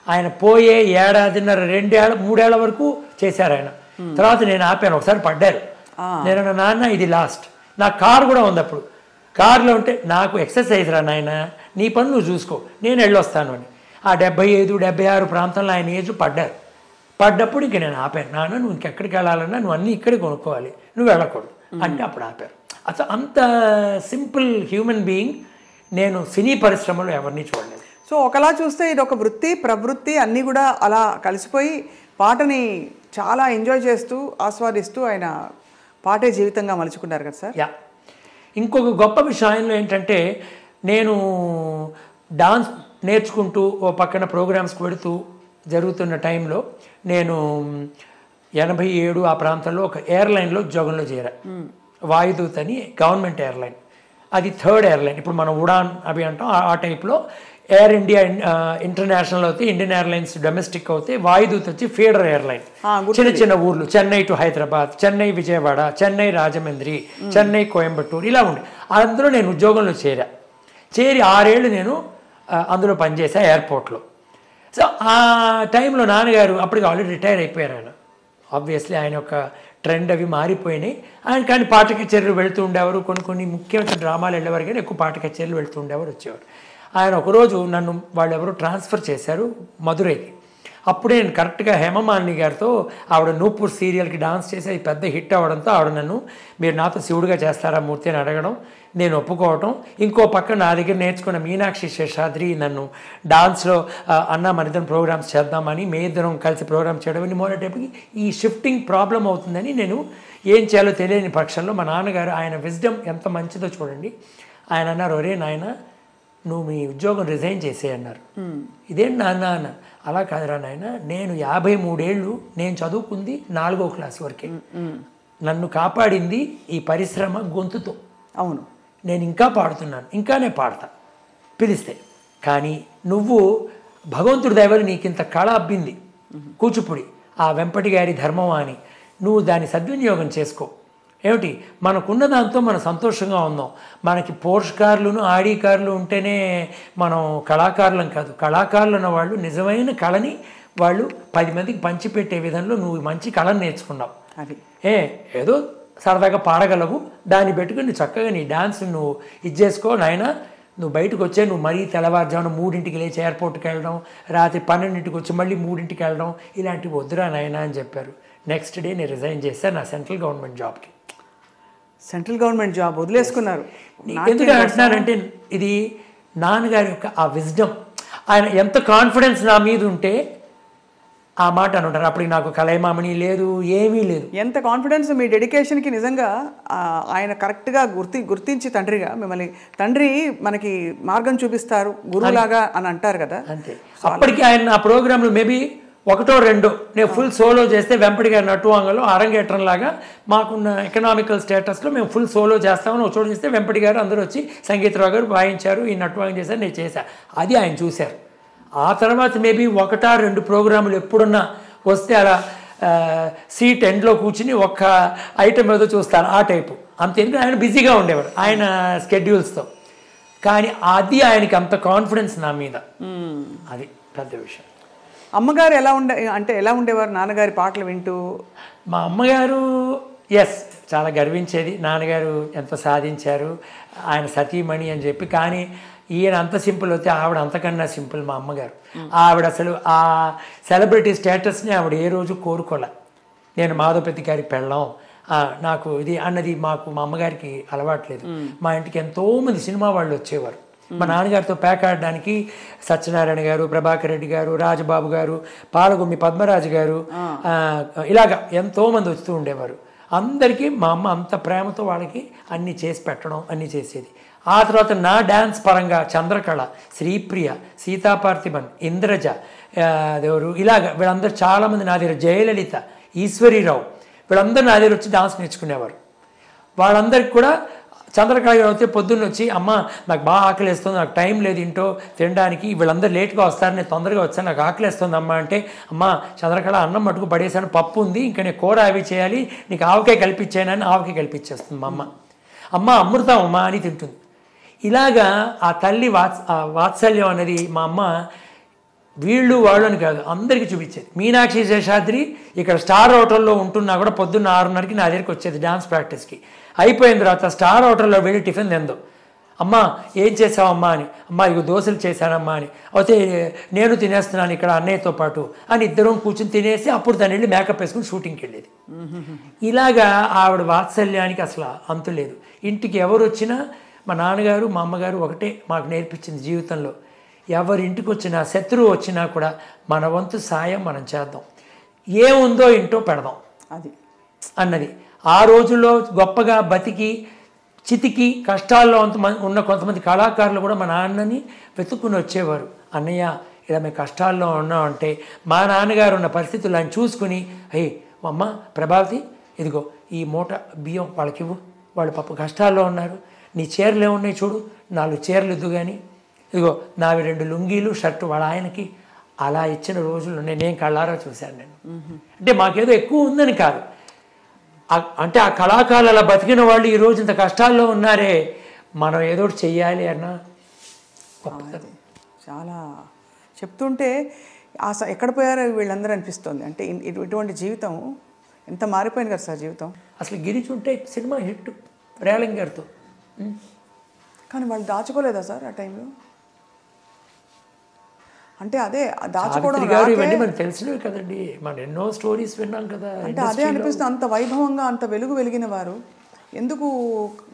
ఆయన పోయే 1.5 2 ఏళ్ళ 3 ఏళ్ల వరకు చేశారు ఆయన. తర్వాత నేను ఆపాను, ఒకసారి పడ్డారు. నేను నాన్న ఇది లాస్ట్, నా కారు కూడా ఉంది అప్పుడు, కారులో ఉంటే నాకు ఎక్సర్సైజ్ రా నాయన, నీ పని నువ్వు చూసుకో నేను వెళ్ళొస్తాను అని. ఆ 75 76 ప్రాంతంలో ఆయన ఏజ్ పడ్డప్పుడు ఇంక నేను ఆపాను, నాన్న నువ్వు ఇంకెక్కడికి వెళ్ళాలన్నా నువ్వు అన్నీ ఇక్కడే కొనుక్కోవాలి, నువ్వు వెళ్ళకూడదు అంటే అప్పుడు ఆపారు. అసలు అంత సింపుల్ హ్యూమన్ బీయింగ్ నేను సినీ పరిశ్రమలో ఎవరిని చూడలేదు. సో ఒకలా చూస్తే ఇది ఒక వృత్తి ప్రవృత్తి అన్నీ కూడా అలా కలిసిపోయి పాటని చాలా ఎంజాయ్ చేస్తూ ఆస్వాదిస్తూ ఆయన పాటే జీవితంగా మలుచుకున్నారు కదా సార్. ఇంకొక గొప్ప విషయంలో ఏంటంటే నేను డాన్స్ నేర్చుకుంటూ ఓ పక్కన ప్రోగ్రామ్స్కి వెళుతూ జరుగుతున్న టైంలో నేను 87 ఆ ప్రాంతంలో ఒక ఎయిర్లైన్లో ఉద్యోగంలో చేరా. వాయుదూత్ అని గవర్నమెంట్ ఎయిర్లైన్, అది థర్డ్ ఎయిర్లైన్. ఇప్పుడు మనం ఉడాన్ అవి అంటాం ఆ టైప్లో. ఎయిర్ ఇండియా ఇంటర్నేషనల్ అవుతాయి, ఇండియన్ ఎయిర్లైన్స్ డొమెస్టిక్ అవుతాయి, వాయుదూత్ వచ్చి ఫీడర్ ఎయిర్లైన్. చిన్న చిన్న ఊర్లు, చెన్నై టు హైదరాబాద్, చెన్నై విజయవాడ, చెన్నై రాజమండ్రి, చెన్నై కోయంబత్తూరు ఇలా ఉండే. అందులో నేను ఉద్యోగంలో చేరి 6 ఏళ్ళు నేను అందులో పనిచేసా ఎయిర్పోర్ట్లో. సో ఆ టైంలో నాన్నగారు అప్పటికి ఆల్రెడీ రిటైర్ అయిపోయారు. ఆయన ఆబ్వియస్లీ ఆయన యొక్క ట్రెండ్ అవి మారిపోయినాయి. ఆయన కానీ పాట కచేరీలు వెళ్తూ ఉండేవారు, కొన్ని ముఖ్యమైన డ్రామాలు వెళ్ళేవారు, కానీ ఎక్కువ పాట కచేరీలు వెళ్తూ ఉండేవారు, వచ్చేవారు. ఆయన ఒకరోజు నన్ను వాళ్ళు ఎవరో ట్రాన్స్ఫర్ చేశారు మధురైకి. అప్పుడే నేను కరెక్ట్గా హేమమాలిని గారితో ఆవిడ నూపూర్ సీరియల్కి డాన్స్ చేసి అది పెద్ద హిట్ అవ్వడంతో ఆవిడ నన్ను మీరు నాతో శివుడిగా చేస్తారా మూర్తి అని అడగడం, నేను ఒప్పుకోవటం. ఇంకో పక్క నా దగ్గర నేర్చుకున్న మీనాక్షి శేషాద్రి నన్ను డాన్స్లో అన్న మనిద్దరం ప్రోగ్రామ్స్ చేద్దామని, మీ ఇద్దరం కలిసి ప్రోగ్రామ్స్ చేయడం అని మొదలైనప్పటికీ ఈ షిఫ్టింగ్ ప్రాబ్లం అవుతుందని నేను ఏం చేయాలో తెలియని పక్షంలో మా నాన్నగారు ఆయన విజ్డమ్ ఎంత మంచిదో చూడండి. ఆయన అన్నారు, ఒరే నాయన నువ్వు మీ ఉద్యోగం రిజైన్ చేసే అన్నారు. ఇదేంటి నాన్న అన్న. అలా కాదురా నాయన, నేను 53 ఏళ్ళు నేను చదువుకుంది 4వ క్లాస్ వరకే. నన్ను కాపాడింది ఈ పరిశ్రమ గొంతుతో. అవును, నేను ఇంకా పాడుతున్నాను, ఇంకానే పాడతా పిలిస్తే. కానీ నువ్వు భగవంతుడి దయవల్ల నీకు ఇంత కళ అబ్బింది కూచిపూడి, ఆ వెంపటి గారి ధర్మం అని, నువ్వు దాన్ని సద్వినియోగం చేసుకో. ఏమిటి మనకున్న దాంతో మనం సంతోషంగా ఉందాం. మనకి పోర్ష్ కార్లును ఆడి కార్లు ఉంటేనే మనం కళాకారులం కాదు. కళాకారులు ఉన్న వాళ్ళు నిజమైన కళని వాళ్ళు 10 మందికి పంచిపెట్టే విధంలో నువ్వు మంచి కళను నేర్చుకున్నావు. అది ఏదో సరదాగా పాడగలవు, దాన్ని పెట్టుకుని చక్కగా నీ డాన్స్ నువ్వు ఇది చేసుకో నాయన. నువ్వు బయటకు వచ్చే నువ్వు మరీ తెల్లవారుజామున 3ంటికి లేచి ఎయిర్పోర్ట్కి వెళ్ళడం, రాత్రి 12ంటికి వచ్చి మళ్ళీ 3ంటికి వెళ్ళడం, ఇలాంటివి వద్దురా నాయన అని చెప్పారు. నెక్స్ట్ డే నేను రిజైన్ చేశాను నా సెంట్రల్ గవర్నమెంట్ జాబ్కి. సెంట్రల్ గవర్నమెంట్ జాబ్ వదిలేసుకున్నారు. ఎందుకు అంటున్నానంటే ఇది నాన్నగారి యొక్క ఆ విజ్డమ్, ఆయన ఎంత కాన్ఫిడెన్స్ నా మీద ఉంటే ఆ మాట అని ఉంటారు. అప్పటికి నాకు కలైమామని లేదు, ఏమీ లేదు. ఎంత కాన్ఫిడెన్స్ మీ డెడికేషన్కి. నిజంగా ఆయన కరెక్ట్గా గుర్తించి తండ్రిగా మిమ్మల్ని, తండ్రి మనకి మార్గం చూపిస్తారు గురువులాగా అని అంటారు కదా. అంతే. అప్పటికి ఆయన ఆ ప్రోగ్రాంలో మేబీ 1 or 2 నేను ఫుల్ సోలో చేస్తే వెంపటి గారి నటువాంగలో అరంగేట్రం లాగా మాకున్న ఎకనామికల్ స్టేటస్లో మేము ఫుల్ సోలో చేస్తామని ఒక చోటు చేస్తే వెంపటి గారు అందరూ వచ్చి సంగీతరావు గారు వాయించారు, ఈ నటువాంగం చేశారు, నేను చేశాను. అది ఆయన చూశారు. ఆ తర్వాత మేబీ 1 or 2 ప్రోగ్రాములు ఎప్పుడున్నా వస్తే అలా సీట్ ఎండ్లో కూర్చుని ఒక్క ఐటమ్ ఏదో చూస్తారు, ఆ టైపు. అంతేందుకు ఆయన బిజీగా ఉండేవారు ఆయన స్కెడ్యూల్స్తో. కానీ అది ఆయనకి అంత కాన్ఫిడెన్స్ నా మీద, అది పెద్ద విషయం. అమ్మగారు ఎలా ఉండేవారు నాన్నగారి పాటలు వింటూ? మా అమ్మగారు చాలా గర్వించేది, నాన్నగారు ఎంత సాధించారు, ఆయన సతీమణి అని చెప్పి. కానీ ఈయన అంత సింపుల్ అయితే ఆవిడ అంతకన్నా సింపుల్ మా అమ్మగారు. ఆవిడ అసలు ఆ సెలబ్రిటీ స్టేటస్ని ఆవిడ ఏ రోజు కోరుకోలే. నేను మాధవపతి గారి పెళ్ళాం, నాకు ఇది అన్నది మా అమ్మగారికి అలవాట్లేదు. మా ఇంటికి ఎంతోమంది సినిమా వాళ్ళు వచ్చేవారు. మా నాన్నగారితో ప్యాక్ ఆడడానికి సత్యనారాయణ గారు, ప్రభాకర్ రెడ్డి గారు, రాజబాబు గారు, పాలగుమ్మి పద్మరాజు గారు, ఇలాగా ఎంతోమంది వస్తూ ఉండేవారు. అందరికీ మా అమ్మ అంత ప్రేమతో వాళ్ళకి అన్నీ చేసి పెట్టడం అన్నీ చేసేది. ఆ తర్వాత నా డ్యాన్స్ పరంగా చంద్రకళ, శ్రీప్రియ, సీతాపార్థిబన్, ఇంద్రజ, ఎవరు ఇలాగ వీళ్ళందరూ చాలామంది నా దగ్గర, జయలలిత, ఈశ్వరీరావు, వీళ్ళందరూ నా దగ్గర వచ్చి డాన్స్ నేర్చుకునేవారు. వాళ్ళందరికీ కూడా చంద్రకళ గారు అయితే పొద్దున్న వచ్చి, అమ్మ నాకు బాగా ఆకలిస్తుంది, నాకు టైం లేదు ఇంటో తినడానికి, వీళ్ళందరూ లేట్గా వస్తారు, నేను తొందరగా వచ్చాను, నాకు ఆకలిస్తుంది అమ్మ అంటే, అమ్మ చంద్రకళ అన్నం మటుకు పడేసాను, పప్పు ఉంది, ఇంకా నేను కూర అవి చేయాలి, నీకు ఆవకాయ కల్పించానని ఆవకాయ కల్పించేస్తుంది మా అమ్మ. అమ్మ అమృతం అమ్మ అని తింటుంది. ఇలాగా ఆ తల్లి వాత్సల్యం అనేది మా అమ్మ వీళ్ళు వాళ్ళని కాదు అందరికీ చూపించేది. మీనాక్షి శేషాద్రి ఇక్కడ స్టార్ హోటల్లో ఉంటున్నా కూడా పొద్దున్న 6:30కి నా దగ్గరికి వచ్చేది డాన్స్ ప్రాక్టీస్కి. అయిపోయిన తర్వాత స్టార్ హోటల్లో వెళ్ళి టిఫిన్ తిందో, అమ్మ ఏం చేసావమ్మా అని, అమ్మ ఇక దోశలు చేశానమ్మా అని, అయితే నేను తినేస్తున్నాను ఇక్కడ అన్నయ్యతో పాటు అని ఇద్దరం కూర్చొని తినేసి అప్పుడు తను వెళ్ళి మేకప్ వేసుకుని షూటింగ్కి వెళ్ళేది. ఇలాగా ఆవిడ వాత్సల్యానికి అసలు అంతు లేదు. ఇంటికి ఎవరు వచ్చినా మా నాన్నగారు మా అమ్మగారు ఒకటే మాకు నేర్పించింది జీవితంలో, ఎవరింటికి వచ్చినా శత్రువు వచ్చినా కూడా మన వంతు సాయం మనం చేద్దాం, ఏముందో ఇంటో పెడదాం అది అన్నది. ఆ రోజుల్లో గొప్పగా బతికి చితికి కష్టాల్లో ఉన్న కొంతమంది కళాకారులు కూడా మా నాన్నని వెతుక్కుని వచ్చేవారు. అన్నయ్య ఇలా మేము కష్టాల్లో ఉన్నామంటే మా నాన్నగారు ఉన్న పరిస్థితులు ఆయన చూసుకుని, అయ్యి అమ్మ ప్రభావతి ఇదిగో ఈ మూట బియ్యం వాళ్ళకి ఇవ్వు, వాళ్ళు పాప కష్టాల్లో ఉన్నారు, నీ చీరలు ఏమున్నాయి చూడు, 4 చీరలు ఇద్దు కానీ, ఇదిగో నావి 2 లుంగీలు షర్టు వాళ్ళ ఆయనకి, అలా ఇచ్చిన రోజులు నేను కళ్ళారా చూశాను నేను. అంటే మాకేదో ఎక్కువ ఉందని కాదు, అంటే ఆ కళాకారులు అలా బతికిన వాళ్ళు ఈరోజు ఇంత కష్టాల్లో ఉన్నారే, మనం ఏదో ఒకటి చెయ్యాలి అన్న గొప్పతనం. చాలా చెప్తుంటే ఎక్కడ పోయారో వీళ్ళందరూ అనిపిస్తుంది. అంటే ఇటువంటి జీవితం ఎంత మారిపోయింది కదా సార్ జీవితం. అసలు గిరిచుంటే సినిమా హిట్ రేలంగి గారితో. కానీ వాళ్ళు దాచుకోలేదా సార్ ఆ టైంలో? అంటే అదే దాచుకోవడం ఇవన్నీ మనకు తెలిసినవి కదండి, మనం ఎన్నో స్టోరీస్ విన్నాం కదా. అంటే అదే అనిపిస్తుంది, అంత వైభవంగా అంత వెలిగిన వారు ఎందుకు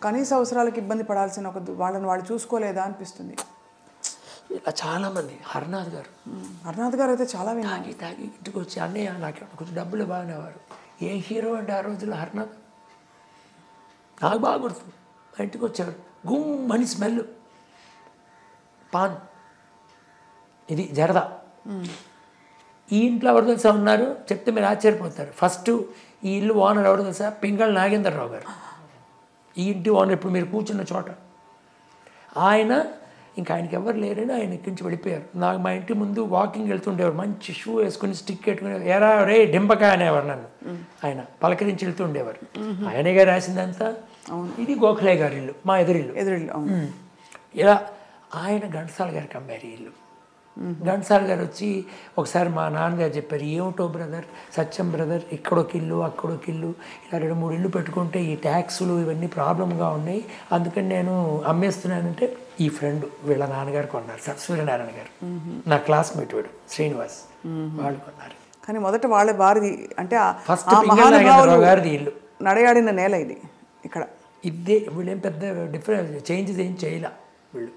కనీస అవసరాలకు ఇబ్బంది పడాల్సిన వాళ్ళని వాళ్ళు చూసుకోలేదా అనిపిస్తుంది. ఇలా చాలామంది, హర్నాథ్ గారు అయితే చాలా తాగి ఇంటికి వచ్చి అన్నయ్య నాకు కొంచెం డబ్బులు బాగానేవారు. ఏ హీరో అంటే ఆ రోజుల్లో హర్నాథ్, నాకు బాగా గుర్తుంది. మా ఇంటికి వచ్చేవారు, గుమ్మని స్మెల్, పాన్, ఇది జరదా. ఈ ఇంట్లో ఎవరు తెలుసా ఉన్నారు చెప్తే మీరు ఆశ్చర్యపోతారు. ఫస్ట్ ఈ ఇల్లు ఓనర్ ఎవరు తెలుసా? పింగళ నాగేంద్రరావు గారు, ఈ ఇంటి ఓనర్. ఇప్పుడు మీరు కూర్చున్న చోట ఆయన, ఇంకా ఆయనకి ఎవరు లేరని ఆయన ఇక్కడి నుంచి వెళ్ళిపోయారు. నాకు మా ఇంటి ముందు వాకింగ్ వెళ్తుండేవారు, మంచి షూ వేసుకుని స్టిక్ పెట్టుకుని, ఎరా రే డింపకాయ అనేవారు నన్ను. ఆయన పలకరించి వెళ్తుండేవారు. ఆయనగా రాసిందంతా. ఇది గోఖలే గారి ఇల్లు, మా ఎదురిల్లు. ఇలా ఆయన ఘంటసాల గారికి అమ్మారు ఈ ఇల్లు. ఘంటసాల గారు వచ్చి ఒకసారి మా నాన్నగారు చెప్పారు, ఏమిటో బ్రదర్, సత్యం బ్రదర్, ఇక్కడొక ఇల్లు అక్కడొక ఇల్లు, ఇలా 2-3 ఇల్లు పెట్టుకుంటే ఈ ట్యాక్సులు ఇవన్నీ ప్రాబ్లంగా ఉన్నాయి, అందుకని నేను అమ్మేస్తున్నానంటే ఈ ఫ్రెండ్ వీళ్ళ నాన్నగారు కొన్నారు, సూర్యనారాయణ గారు, నా క్లాస్మేట్ వీడు శ్రీనివాస్, వాళ్ళు కొన్నారు. కానీ మొదట వాళ్ళ వారిది అంటే ఫస్ట్ పింగళ గారిది ఇల్లు, నడయాడిన నేల ఇది. ఇక్కడ ఇదే వీళ్ళేం పెద్ద డిఫరెన్స్ చేంజెస్ ఏం చేయలే, వీళ్ళు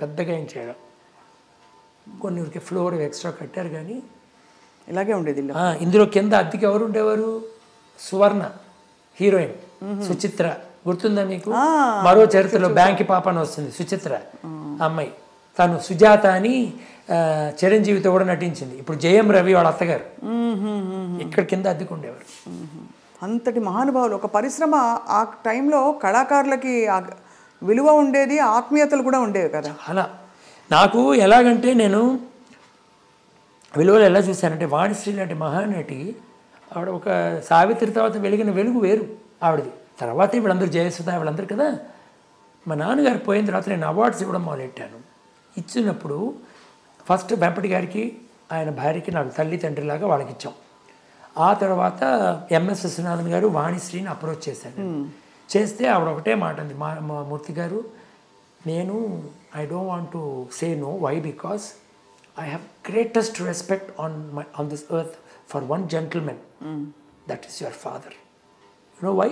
పెద్దగా ఏం చేయడం, కొన్ని ఊరికి ఫ్లోర్ ఎక్స్ట్రా కట్టారు కానీ ఇలాగే ఉండేది. ఇందులో కింద అద్దెకి ఎవరు ఉండేవారు? సువర్ణ హీరోయిన్, సుచిత్ర గుర్తుందా మీకు? మరో చరిత్రలో బ్యాంకి పాప అని వస్తుంది, సుచిత్ర అమ్మాయి, తను సుజాత అని చిరంజీవితో కూడా నటించింది. ఇప్పుడు జయం రవి వాళ్ళ అత్తగారు ఇక్కడ కింద అద్దెకు ఉండేవారు. అంతటి మహానుభావులు. ఒక పరిశ్రమ ఆ టైంలో కళాకారులకి విలువ ఉండేది, ఆత్మీయతలు కూడా ఉండేవి కదా. అలా నాకు ఎలాగంటే నేను విలువలు ఎలా చూశానంటే, వాణిశ్రీ లాంటి మహానటి ఆవిడ ఒక సావిత్రి తర్వాత వెలిగిన వెలుగు వేరు ఆవిడది. తర్వాత వీళ్ళందరూ జయసుధ వీళ్ళందరూ కదా. మా నాన్నగారు పోయిన తర్వాత నేను అవార్డ్స్ ఇవ్వడం మొదలెట్టాను. ఇచ్చినప్పుడు ఫస్ట్ వెంపటి గారికి ఆయన భార్యకి నాకు తల్లి తండ్రిలాగా వాళ్ళకి ఇచ్చాం. ఆ తర్వాత ఎంఎస్ విశ్వనాథన్ గారు వాణిశ్రీని అప్రోచ్ చేశాను. చేస్తే ఆవిడ ఒకటే మాట అంది, మా మూర్తి గారు, నేను I don't want to say no, why because I have greatest respect on this earth for one gentlemen, that is your father. You know why?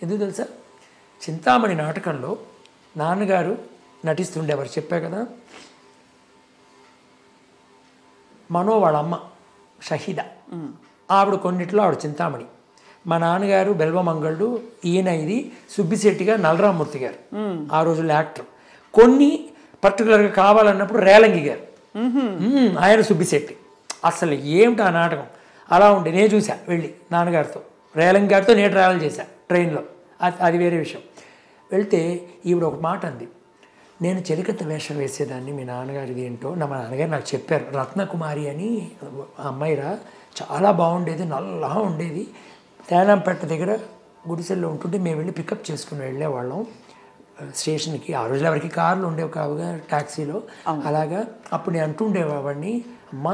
ఎందుకు తెలుసా? చింతామణి నాటకంలో నాన్నగారు నటిస్తుండేవారు, చెప్పా కదా. మనో వాళ్ళ అమ్మ షహీద, ఆవిడ కొన్నిట్లో ఆవిడ చింతామణి. మా నాన్నగారు బెల్వమంగళుడు, ఈయన ఇది సుబ్బిశెట్టిగా నలరామూర్తి గారు, ఆ రోజుల్లో యాక్టర్. కొన్ని పర్టికులర్గా కావాలన్నప్పుడు రేలంగి గారు, ఆయన సుబ్బిశెట్టి. అసలు ఏమిటి ఆ నాటకం అలా ఉండే. నేను చూశాను వెళ్ళి నాన్నగారితో, రేలంగి గారితో నేను ట్రావెల్ చేశాను ట్రైన్లో, అది వేరే విషయం. వెళ్తే ఈవిడ ఒక మాట అంది, నేను చెలికత్త వేషం వేసేదాన్ని, మీ నాన్నగారిది ఏంటో. మా నాన్నగారు నాకు చెప్పారు, రత్నకుమారి అని అమ్మాయిరా, చాలా బాగుండేది, నల్లగా ఉండేది, తేనాంపేట దగ్గర గుడిసెల్లో ఉంటుంటే మేము వెళ్ళి పికప్ చేసుకుని వెళ్ళేవాళ్ళం స్టేషన్కి. ఆ రోజులు ఎవరికి కార్లు ఉండేవి కావుగా, ట్యాక్సీలో అలాగా. అప్పుడు నేను అంటుండేవాడిని, అమ్మ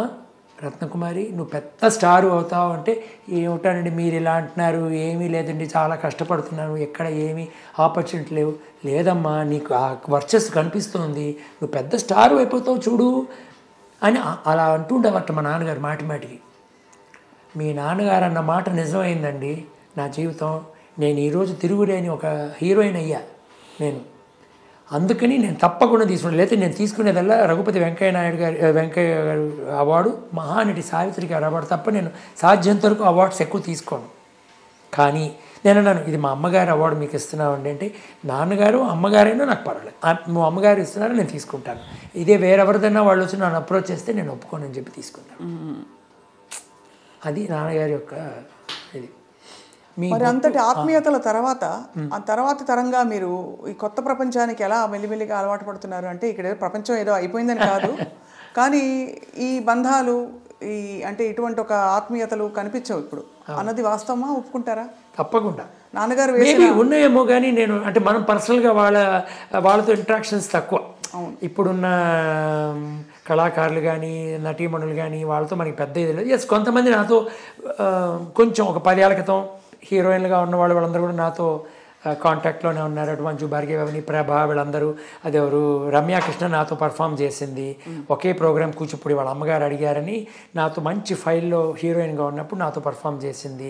రత్నకుమారి నువ్వు పెద్ద స్టార్ అవుతావు అంటే, ఏమిటానండి మీరు ఇలా అంటున్నారు, ఏమీ లేదండి చాలా కష్టపడుతున్నాను, ఎక్కడ ఏమీ ఆపర్చునిటీ లేవు. లేదమ్మా నీకు ఆ వర్చస్సు కనిపిస్తుంది, నువ్వు పెద్ద స్టార్ అయిపోతావు చూడు అని అలా అంటుండేవట మా నాన్నగారు మాటిమాటికి. మీ నాన్నగారు అన్న మాట నిజమైందండి నా జీవితం. నేను ఈరోజు తిరుగులేని ఒక హీరోయిన్ అయ్యా నేను. అందుకని నేను తప్పకుండా తీసుకున్నాను. లేకపోతే నేను తీసుకునేదల్లా రఘుపతి వెంకయ్య గారు అవార్డు, మహానటి సావిత్రి గారు అవార్డు తప్ప నేను సాధ్యంత వరకు అవార్డ్స్ ఎక్కువ తీసుకోను. కానీ నేను అన్నాను, ఇది మా అమ్మగారు అవార్డు మీకు ఇస్తున్నామండి అంటే, నాన్నగారు అమ్మగారైనా నాకు పర్వాలేదు, మా అమ్మగారు ఇస్తున్నారు నేను తీసుకుంటాను. ఇదే వేరెవరిదైనా వాళ్ళు వచ్చి నన్ను అప్రోచ్ చేస్తే నేను ఒప్పుకోనని చెప్పి తీసుకుంటాను. అది నాన్నగారి యొక్క ఇది. మరి అంతటి ఆత్మీయతల తర్వాత ఆ తర్వాత తరంగా మీరు ఈ కొత్త ప్రపంచానికి ఎలా మెల్లిమెల్లిగా అలవాటు పడుతున్నారు అంటే ఇక్కడ ప్రపంచం ఏదో అయిపోయిందని కాదు, కానీ ఈ బంధాలు ఈ అంటే ఇటువంటి ఒక ఆత్మీయతలు కనిపించవు ఇప్పుడు అన్నది వాస్తవమా, ఒప్పుకుంటారా? తప్పకుండా. నాన్నగారు ఉన్నాయేమో కానీ నేను అంటే మనం పర్సనల్గా వాళ్ళతో ఇంట్రాక్షన్స్ తక్కువ. ఇప్పుడున్న కళాకారులు కానీ నటీమణులు కానీ వాళ్ళతో మనకి పెద్ద ఇది లేదు. ఎస్, కొంతమంది నాతో కొంచెం ఒక 10 ఏళ్ల క్రితం హీరోయిన్లుగా ఉన్న వాళ్ళందరూ కూడా నాతో కాంటాక్ట్లోనే ఉన్నారు. అటు మంచు భార్గవి, ప్రభ, వీళ్ళందరూ. అదెవరు, రమ్యాకృష్ణ నాతో పర్ఫామ్ చేసింది ఒకే ప్రోగ్రామ్ కూచిపూడి. వాళ్ళ అమ్మగారు అడిగారని నాతో మంచి ఫైల్లో హీరోయిన్గా ఉన్నప్పుడు నాతో పర్ఫామ్ చేసింది.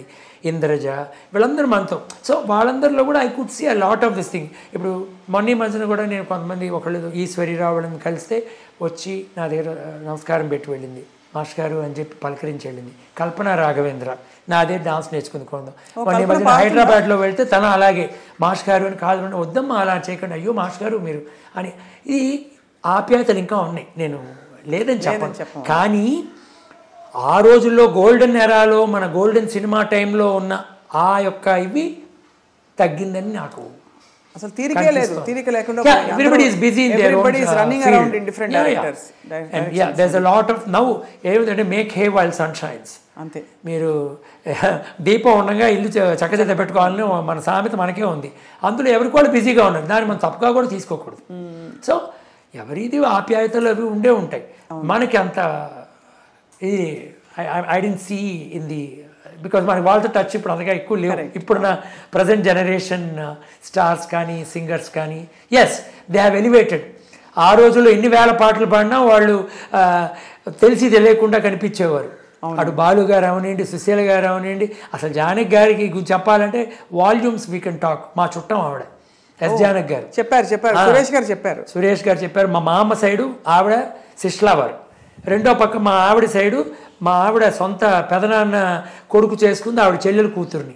ఇంద్రజ, వీళ్ళందరూ మనతో. సో వాళ్ళందరిలో కూడా I could see a lot of this thing. ఇప్పుడు మొన్న మధ్యన కూడా నేను కొంతమంది ఒకళ్ళు ఈశ్వరిరావు వాళ్ళని కలిస్తే వచ్చి నా దగ్గర నమస్కారం పెట్టి వెళ్ళింది, మాస్టర్ గారు అని చెప్పి పలకరించి వెళ్ళింది. కల్పన రాఘవేంద్ర నా అదే డాన్స్ నేర్చుకుంది కొందాం. మొన్న మధ్యన హైదరాబాద్లో వెళ్తే తను అలాగే మాస్టర్ గారు అని కాదు, వద్దమ్మా అలా చేయకండి, అయ్యో మాస్టర్ గారు మీరు అని. ఇది ఆప్యాయతలు ఇంకా ఉన్నాయి, నేను లేదని చెప్పను. కానీ ఆ రోజుల్లో గోల్డెన్ ఎరాలో మన గోల్డెన్ సినిమా టైంలో ఉన్న ఆ యొక్క ఇవి తగ్గిందని నాకు అసలు తీరికే లేదు. తీరిక లేకుండా everybody is busy in their own running field. around in different directors. And yeah, there's a lot of now ఏమిటంటే make hay while sun shines. అంతే. మీరు దీపం ఉండగా ఇల్లు చక్కదిద్ద పెట్టుకోవాలని మన సామెత మనకే ఉంది. అందులో ఎవరికి వాళ్ళు బిజీగా ఉన్నారు, దాన్ని మనం తప్పుగా కూడా తీసుకోకూడదు. సో ఎవరిది ఆప్యాయతలు అవి ఉండే ఉంటాయి. మనకి అంత ఇది I didn't see in the because మనకి వాళ్ళతో టచ్ ఇప్పుడు అంతగా ఎక్కువ లేవు. ఇప్పుడున్న ప్రజెంట్ జనరేషన్ స్టార్స్ కానీ సింగర్స్ కానీ ఎస్ దే హ్యావ్ ఎలివేటెడ్. ఆ రోజుల్లో ఎన్ని వేల పాటలు పాడినా వాళ్ళు తెలిసి తెలియకుండా కనిపించేవారు. అటు బాలు గారు అవనండి, సుశీల గారు అవనండి, అసలు జానకి గారికి చెప్పాలంటే వాల్యూమ్స్ వీ కెన్ టాక్. మా చుట్టం ఆవిడ ఎస్ జానకి గారు చెప్పారు సురేష్ గారు చెప్పారు. మా మామ సైడు ఆవిడ సిస్లా వారు, రెండో పక్క మా ఆవిడ సైడు మా ఆవిడ సొంత పెదనాన్న కొడుకు చేసుకుంది ఆవిడ చెల్లెలు కూతుర్ని.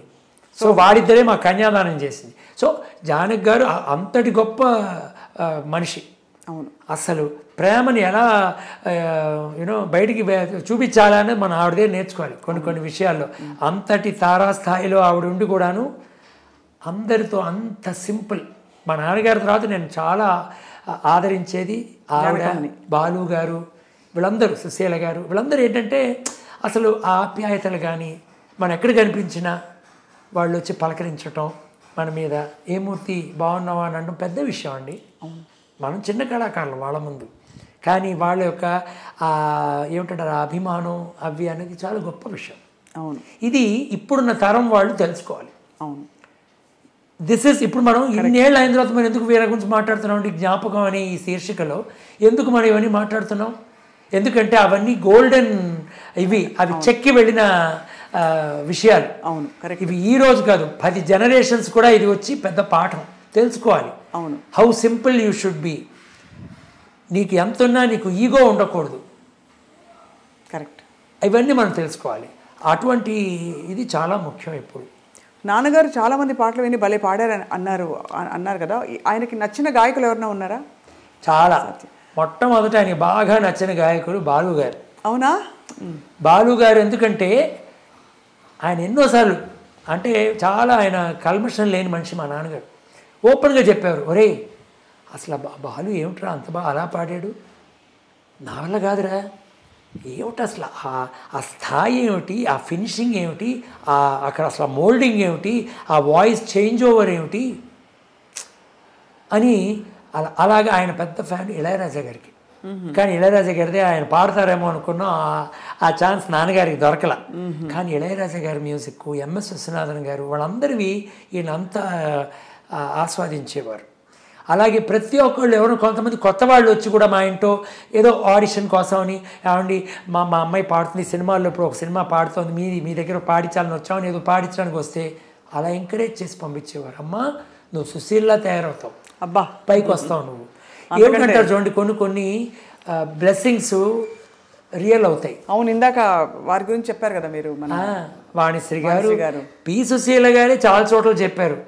సో వాడిద్దరే మా కన్యాదానం చేసింది. సో జానకి గారు అంతటి గొప్ప మనిషి. అసలు ప్రేమని ఎలా బయటికి చూపించాలని మన ఆవిడదే నేర్చుకోవాలి కొన్ని విషయాల్లో. అంతటి తారాస్థాయిలో ఆవిడ ఉండి కూడాను అందరితో అంత సింపుల్. మా నాన్నగారి తర్వాత నేను చాలా ఆదరించేది ఆవిడ, బాలు గారు, వీళ్ళందరూ, సుశీల గారు, వీళ్ళందరూ ఏంటంటే అసలు ఆప్యాయతలు కానీ మనం ఎక్కడ కనిపించినా వాళ్ళు వచ్చి పలకరించటం, మన మీద ఏ మూర్తి బాగున్నావా అని అనడం పెద్ద విషయం అండి. మనం చిన్న కళాకారులు వాళ్ళ ముందు, కానీ వాళ్ళ యొక్క ఏమిటంటారు అభిమానం అవి అనేది చాలా గొప్ప విషయం. ఇది ఇప్పుడున్న తరం వాళ్ళు తెలుసుకోవాలి. దిస్ ఇస్ ఇప్పుడు మనం ఇన్నేళ్ళు అయిన తర్వాత మనం ఎందుకు వీళ్ళ గురించి మాట్లాడుతున్నాం అంటే జ్ఞాపకం అనే ఈ శీర్షికలో ఎందుకు మనం ఇవన్నీ మాట్లాడుతున్నాం? ఎందుకంటే అవన్నీ గోల్డెన్ అవి చెక్కి వెళ్ళిన విషయాలు. ఇవి ఈ రోజు కాదు, 10 జనరేషన్స్ కూడా ఇది వచ్చి పెద్ద పాఠం తెలుసుకోవాలి. How simple you should be. నీకు ఎంత ఉన్నా నీకు ఈగో ఉండకూడదు. కరెక్ట్. ఇవన్నీ మనం తెలుసుకోవాలి. అటువంటి ఇది చాలా ముఖ్యం. ఇప్పుడు నాన్నగారు చాలామంది పాటలు విని భలే పాడారు అన్నారు కదా, ఆయనకి నచ్చిన గాయకులు ఎవరైనా ఉన్నారా? చాలా. మొట్టమొదట ఆయనకి బాగా నచ్చిన గాయకుడు బాలు గారు. అవునా? బాలు గారు ఎందుకంటే ఆయన ఎన్నోసార్లు అంటే చాలా ఆయన కల్మషం లేని మనిషి. మా నాన్నగారు ఓపెన్గా చెప్పారు, ఒరే అసలు బాలు ఏమిట్రా అంత బాగా అలా పాడాడు, నా వల్ల కాదురా, ఏమిటి అసలు ఆ స్థాయి ఏమిటి, ఆ ఫినిషింగ్ ఏమిటి, అక్కడ అసలు మోల్డింగ్ ఏమిటి, ఆ వాయిస్ చేంజ్ ఓవర్ ఏమిటి అని అలాగా ఆయన పెద్ద ఫ్యాన్ ఇళయరాజా గారికి. కానీ ఇళయరాజా గారిదే ఆయన పాడతారేమో అనుకున్నా ఆ ఛాన్స్ నాన్నగారికి దొరకల. కానీ ఇళయరాజా గారి మ్యూజిక్, ఎంఎస్ విశ్వనాథన్ గారు వాళ్ళందరివి ఈయనంతా ఆస్వాదించేవారు. అలాగే ప్రతి ఒక్కళ్ళు ఎవరో కొంతమంది కొత్త వాళ్ళు వచ్చి కూడా మా ఇంట్లో ఏదో ఆడిషన్ కోసమని, ఏమండి మా అమ్మాయి పాడుతుంది సినిమాల్లో, ఇప్పుడు ఒక సినిమా పాడుతోంది, మీ దగ్గర పాడించాలని వచ్చామని ఏదో పాడించడానికి వస్తే అలా ఎంకరేజ్ చేసి పంపించేవారు. అమ్మా నువ్వు సుశీల్లా తయారవుతావు, అబ్బా పైకి వస్తావు నువ్వు. ఏమిటంటారు చూడండి, కొన్ని బ్లెస్సింగ్స్ రియల్ అవుతాయి. అవును, ఇందాక వారి గురించి చెప్పారు కదా మీరు. వాణిశ్రీ గారు, పి సుశీల గారే చాలా చోట్ల చెప్పారు.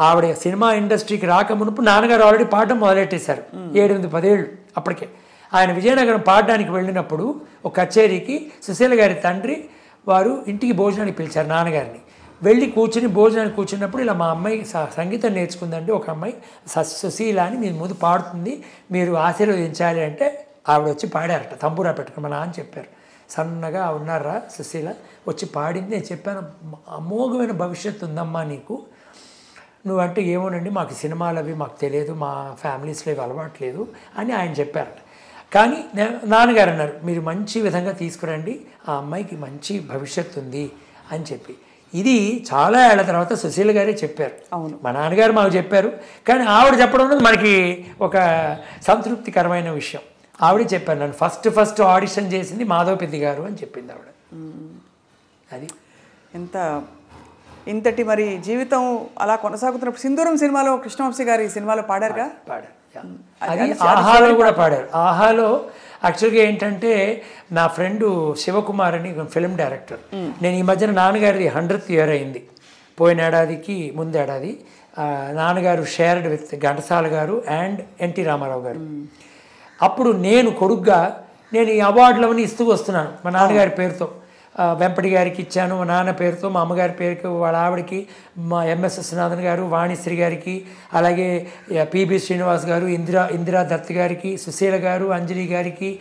ఆవిడ సినిమా ఇండస్ట్రీకి రాకమునుపు నాన్నగారు ఆల్రెడీ పాడడం మొదలెట్టేశారు. 7-10 ఏళ్ళు అప్పటికే. ఆయన విజయనగరం పాడడానికి వెళ్ళినప్పుడు ఒక కచేరీకి సుశీల గారి తండ్రి వారు ఇంటికి భోజనానికి పిలిచారు నాన్నగారిని. వెళ్ళి కూర్చుని భోజనానికి కూర్చున్నప్పుడు ఇలా మా అమ్మాయి సంగీతం నేర్చుకుందండి, ఒక అమ్మాయి సుశీల అని మీ ముందు పాడుతుంది, మీరు ఆశీర్వదించాలి అంటే ఆవిడ వచ్చి పాడారట, తంబూరా పెట్టుకుని మా నాన్న చెప్పారు. సన్నగా ఉన్నారా సుశీల, వచ్చి పాడింది. నేను చెప్పాను, అమోఘమైన భవిష్యత్తు ఉందమ్మా నీకు, నువ్వంటే ఏమోనండి మాకు సినిమాలు అవి మాకు తెలియదు, మా ఫ్యామిలీస్లో ఇవి అలవాట్లేదు అని ఆయన చెప్పారట. కానీ నాన్నగారు అన్నారు, మీరు మంచి విధంగా తీసుకురండి, ఆ అమ్మాయికి మంచి భవిష్యత్తు ఉంది అని చెప్పి. ఇది చాలా ఏళ్ల తర్వాత సుశీల గారే చెప్పారు. అవును, మా నాన్నగారు మాకు చెప్పారు, కానీ ఆవిడ చెప్పడం అనేది మనకి ఒక సంతృప్తికరమైన విషయం. ఆవిడే చెప్పారు, నన్ను ఫస్ట్ ఆడిషన్ చేసింది మాధవపెద్ది గారు అని చెప్పింది ఆవిడ. అది ఇంతటి మరి జీవితం అలా కొనసాగుతున్నప్పుడు సింధూరం సినిమాలో కృష్ణవంశీ గారి సినిమాలో పాడారుగా. పాడారు, అది ఆహాలో కూడా పాడారు. ఆహాలో యాక్చువల్గా ఏంటంటే నా ఫ్రెండు శివకుమార్ అని ఫిల్మ్ డైరెక్టర్, నేను ఈ మధ్యన నాన్నగారిది 100th ఇయర్ అయింది, పోయిన ఏడాదికి ముందేడాది నాన్నగారు షేర్డ్ విత్ ఘంటసాల గారు అండ్ ఎన్టీ రామారావు గారు. అప్పుడు నేను కొడుగ్గా నేను ఈ అవార్డులవన్నీ ఇస్తూ వస్తున్నాను మా నాన్నగారి పేరుతో. వెంపటి గారికి ఇచ్చాను మా నాన్న పేరుతో, మా అమ్మగారి పేరుకి, వాళ్ళ ఆవిడకి, మా ఎంఎస్ విశ్వనాథన్ గారు, వాణిశ్రీ గారికి, అలాగే పిబి శ్రీనివాస్ గారు, ఇందిరా దత్ గారికి, సుశీల గారు, అంజలి గారికి,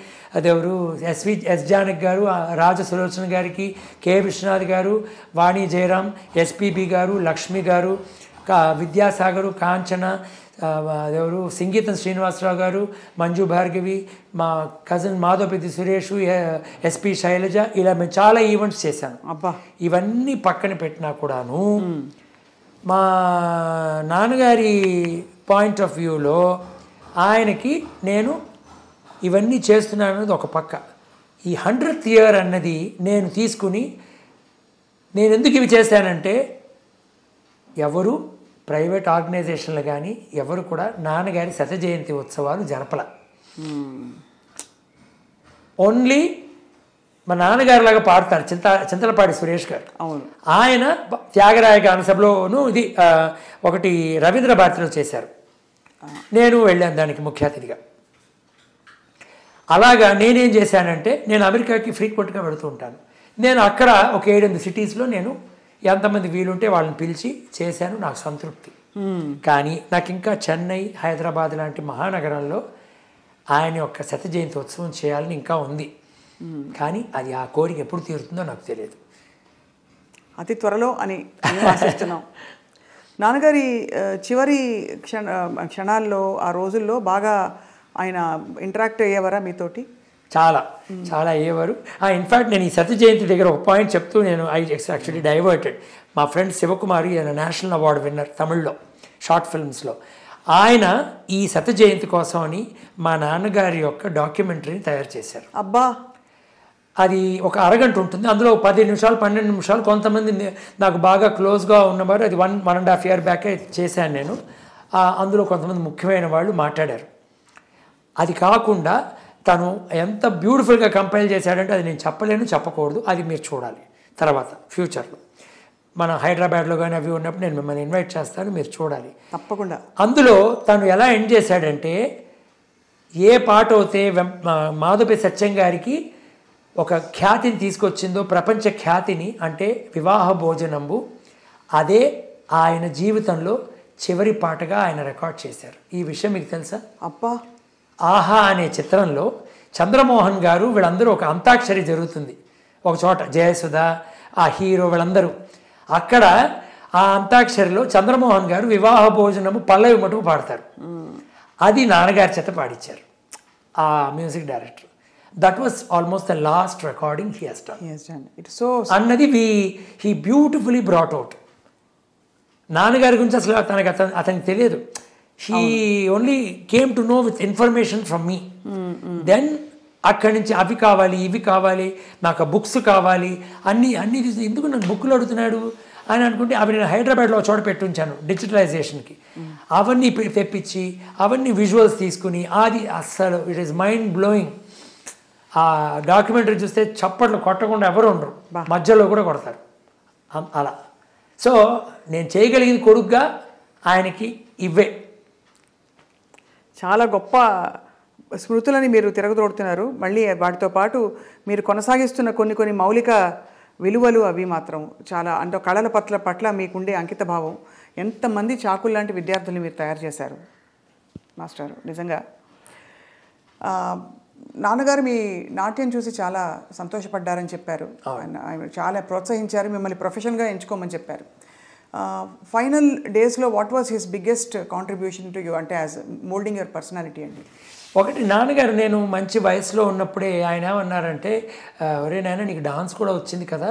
అదెవరు ఎస్ జానక్ గారు, రాజ సులోచన గారికి, కె విశ్వనాథ్ గారు, వాణి జయరాం, ఎస్పిబి గారు, లక్ష్మి గారు, విద్యాసాగరు, కాంచన, అదెవరు సింగీతం శ్రీనివాసరావు గారు, మంజు భార్గవి, మా కజిన్ మాధవపెద్ది సురేష్, ఎస్పి శైలజ, ఇలా మేము చాలా ఈవెంట్స్ చేశాను. అబ్బా, ఇవన్నీ పక్కన పెట్టినా కూడాను మా నాన్నగారి పాయింట్ ఆఫ్ వ్యూలో ఆయనకి నేను ఇవన్నీ చేస్తున్నాను అనేది ఒక పక్క. ఈ 100th ఇయర్ అన్నది నేను తీసుకుని నేను ఎందుకు ఇవి చేశానంటే, ఎవరు ప్రైవేట్ ఆర్గనైజేషన్లు కానీ ఎవరు కూడా నాన్నగారి శత జయంతి ఉత్సవాలు జరపల. ఓన్లీ మా నాన్నగారిలాగా పాడతారు చింతలపాడి సురేష్ గారు. అవును, ఆయన త్యాగరాయ గాన సభలోను ఇది ఒకటి రవీంద్ర భారతిలో చేశారు, నేను వెళ్ళాను దానికి ముఖ్య అతిథిగా. అలాగా నేనేం చేశానంటే, నేను అమెరికాకి ఫ్రీక్వెంట్గా వెళుతూ ఉంటాను. నేను అక్కడ ఒక 7-8 సిటీస్లో నేను ఎంతమంది వీలుంటే వాళ్ళని పిలిచి చేశాను, నాకు సంతృప్తి. కానీ నాకు ఇంకా చెన్నై, హైదరాబాద్ లాంటి మహానగరాల్లో ఆయన యొక్క శత జయంతి ఉత్సవం చేయాలని ఇంకా ఉంది. కానీ అది ఆ కోరిక ఎప్పుడు తీరుతుందో నాకు తెలియదు. అతి త్వరలో అని ఆశిస్తున్నాం. నాన్నగారి చివరి క్షణాల్లో ఆ రోజుల్లో బాగా ఆయన ఇంటరాక్ట్ అయ్యేవారా మీతోటి? చాలా చాలా అయ్యేవారు. ఇన్ఫ్యాక్ట్ నేను ఈ సత్య జయంతి దగ్గర ఒక పాయింట్ చెప్తూ నేను యాక్చువల్లీ డైవర్టెడ్. మా ఫ్రెండ్ శివకుమారి, ఆయన నేషనల్ అవార్డు విన్నర్ తమిళ్లో షార్ట్ ఫిల్మ్స్లో. ఆయన ఈ సత్య జయంతి కోసం అని మా నాన్నగారి యొక్క డాక్యుమెంటరీని తయారు చేశారు. అబ్బా, అది ఒక అరగంట ఉంటుంది, అందులో 10 నిమిషాలు 12 నిమిషాలు. కొంతమంది నాకు బాగా క్లోజ్గా ఉన్నవారు, అది 1.5 year బ్యాకే చేశాను నేను. అందులో కొంతమంది ముఖ్యమైన వాళ్ళు మాట్లాడారు. అది కాకుండా తను ఎంత బ్యూటిఫుల్గా కంపైల్ చేశాడంటే అది నేను చెప్పలేను, చెప్పకూడదు, అది మీరు చూడాలి తర్వాత ఫ్యూచర్లో. మన హైదరాబాద్లో కానీ అవి ఉన్నప్పుడు నేను మిమ్మల్ని ఇన్వైట్ చేస్తాను, మీరు చూడాలి తప్పకుండా. అందులో తను ఎలా ఎండ్ చేశాడంటే, ఏ పాట అయితే మాధవపెద్ది సత్యం గారికి ఒక ఖ్యాతిని తీసుకొచ్చిందో, ప్రపంచ ఖ్యాతిని, అంటే వివాహ భోజనంబు, అదే ఆయన జీవితంలో చివరి పాటగా ఆయన రికార్డ్ చేశారు. ఈ విషయం మీకు తెలుసా? అబ్బా, ఆహా అనే చిత్రంలో చంద్రమోహన్ గారు వీళ్ళందరూ ఒక అంతాక్షరి జరుగుతుంది ఒక చోట, జయసుధ, ఆ హీరో వీళ్ళందరూ. అక్కడ ఆ అంతాక్షరిలో చంద్రమోహన్ గారు వివాహ భోజనము పల్లవి మటుకు పాడతారు. అది నాన్నగారి చేత పాడించారు ఆ music director. That was almost the last recording he has done అన్నది హీ బ్యూటిఫుల్లీ బ్రాట్ అవుట్. నాన్నగారి గురించి అసలు అతనికి తెలియదు. He only came to know with information from me. Then అక్కడి నుంచి అవి కావాలి, ఇవి కావాలి, నాకు బుక్స్ కావాలి, అన్నీ ఎందుకు నన్ను బుక్లు అడుగుతున్నాడు అని అనుకుంటే అవి నేను హైదరాబాద్లో చోట పెట్టుంచాను డిజిటలైజేషన్కి. అవన్నీ తెప్పించి అవన్నీ విజువల్స్ తీసుకుని, అది అస్సలు ఇట్ ఈస్ మైండ్ బ్లోయింగ్. ఆ డాక్యుమెంటరీ చూస్తే చప్పట్లు కొట్టకుండా ఎవరు ఉండరు, మధ్యలో కూడా కొడతారు అలా. సో నేను చేయగలిగింది కొడుగ్గా ఆయనకి ఇవే. చాలా గొప్ప స్మృతులని మీరు తిరగదోడుతున్నారు. మళ్ళీ వాటితో పాటు మీరు కొనసాగిస్తున్న కొన్ని మౌలిక విలువలు అవి మాత్రం చాలా అంటే కళల పట్ల మీకుండే అంకిత భావం, ఎంతమంది చాకులు లాంటి విద్యార్థుల్ని మీరు తయారు చేశారు మాస్టర్. నిజంగా నాన్నగారు మీ నాట్యం చూసి చాలా సంతోషపడ్డారని చెప్పారు, ఆయన చాలా ప్రోత్సహించారు, మిమ్మల్ని ప్రొఫెషన్గా ఎంచుకోమని చెప్పారు. ఫైనల్ డేస్లో what was his biggest contribution to you అంటే యాజ్ మోల్డింగ్ యువర్ పర్సనాలిటీ అండి? ఒకటి, నాన్నగారు నేను మంచి వయసులో ఉన్నప్పుడే ఆయన ఏమన్నారంటే, ఒరే నాయన నీకు డాన్స్ కూడా వచ్చింది కదా,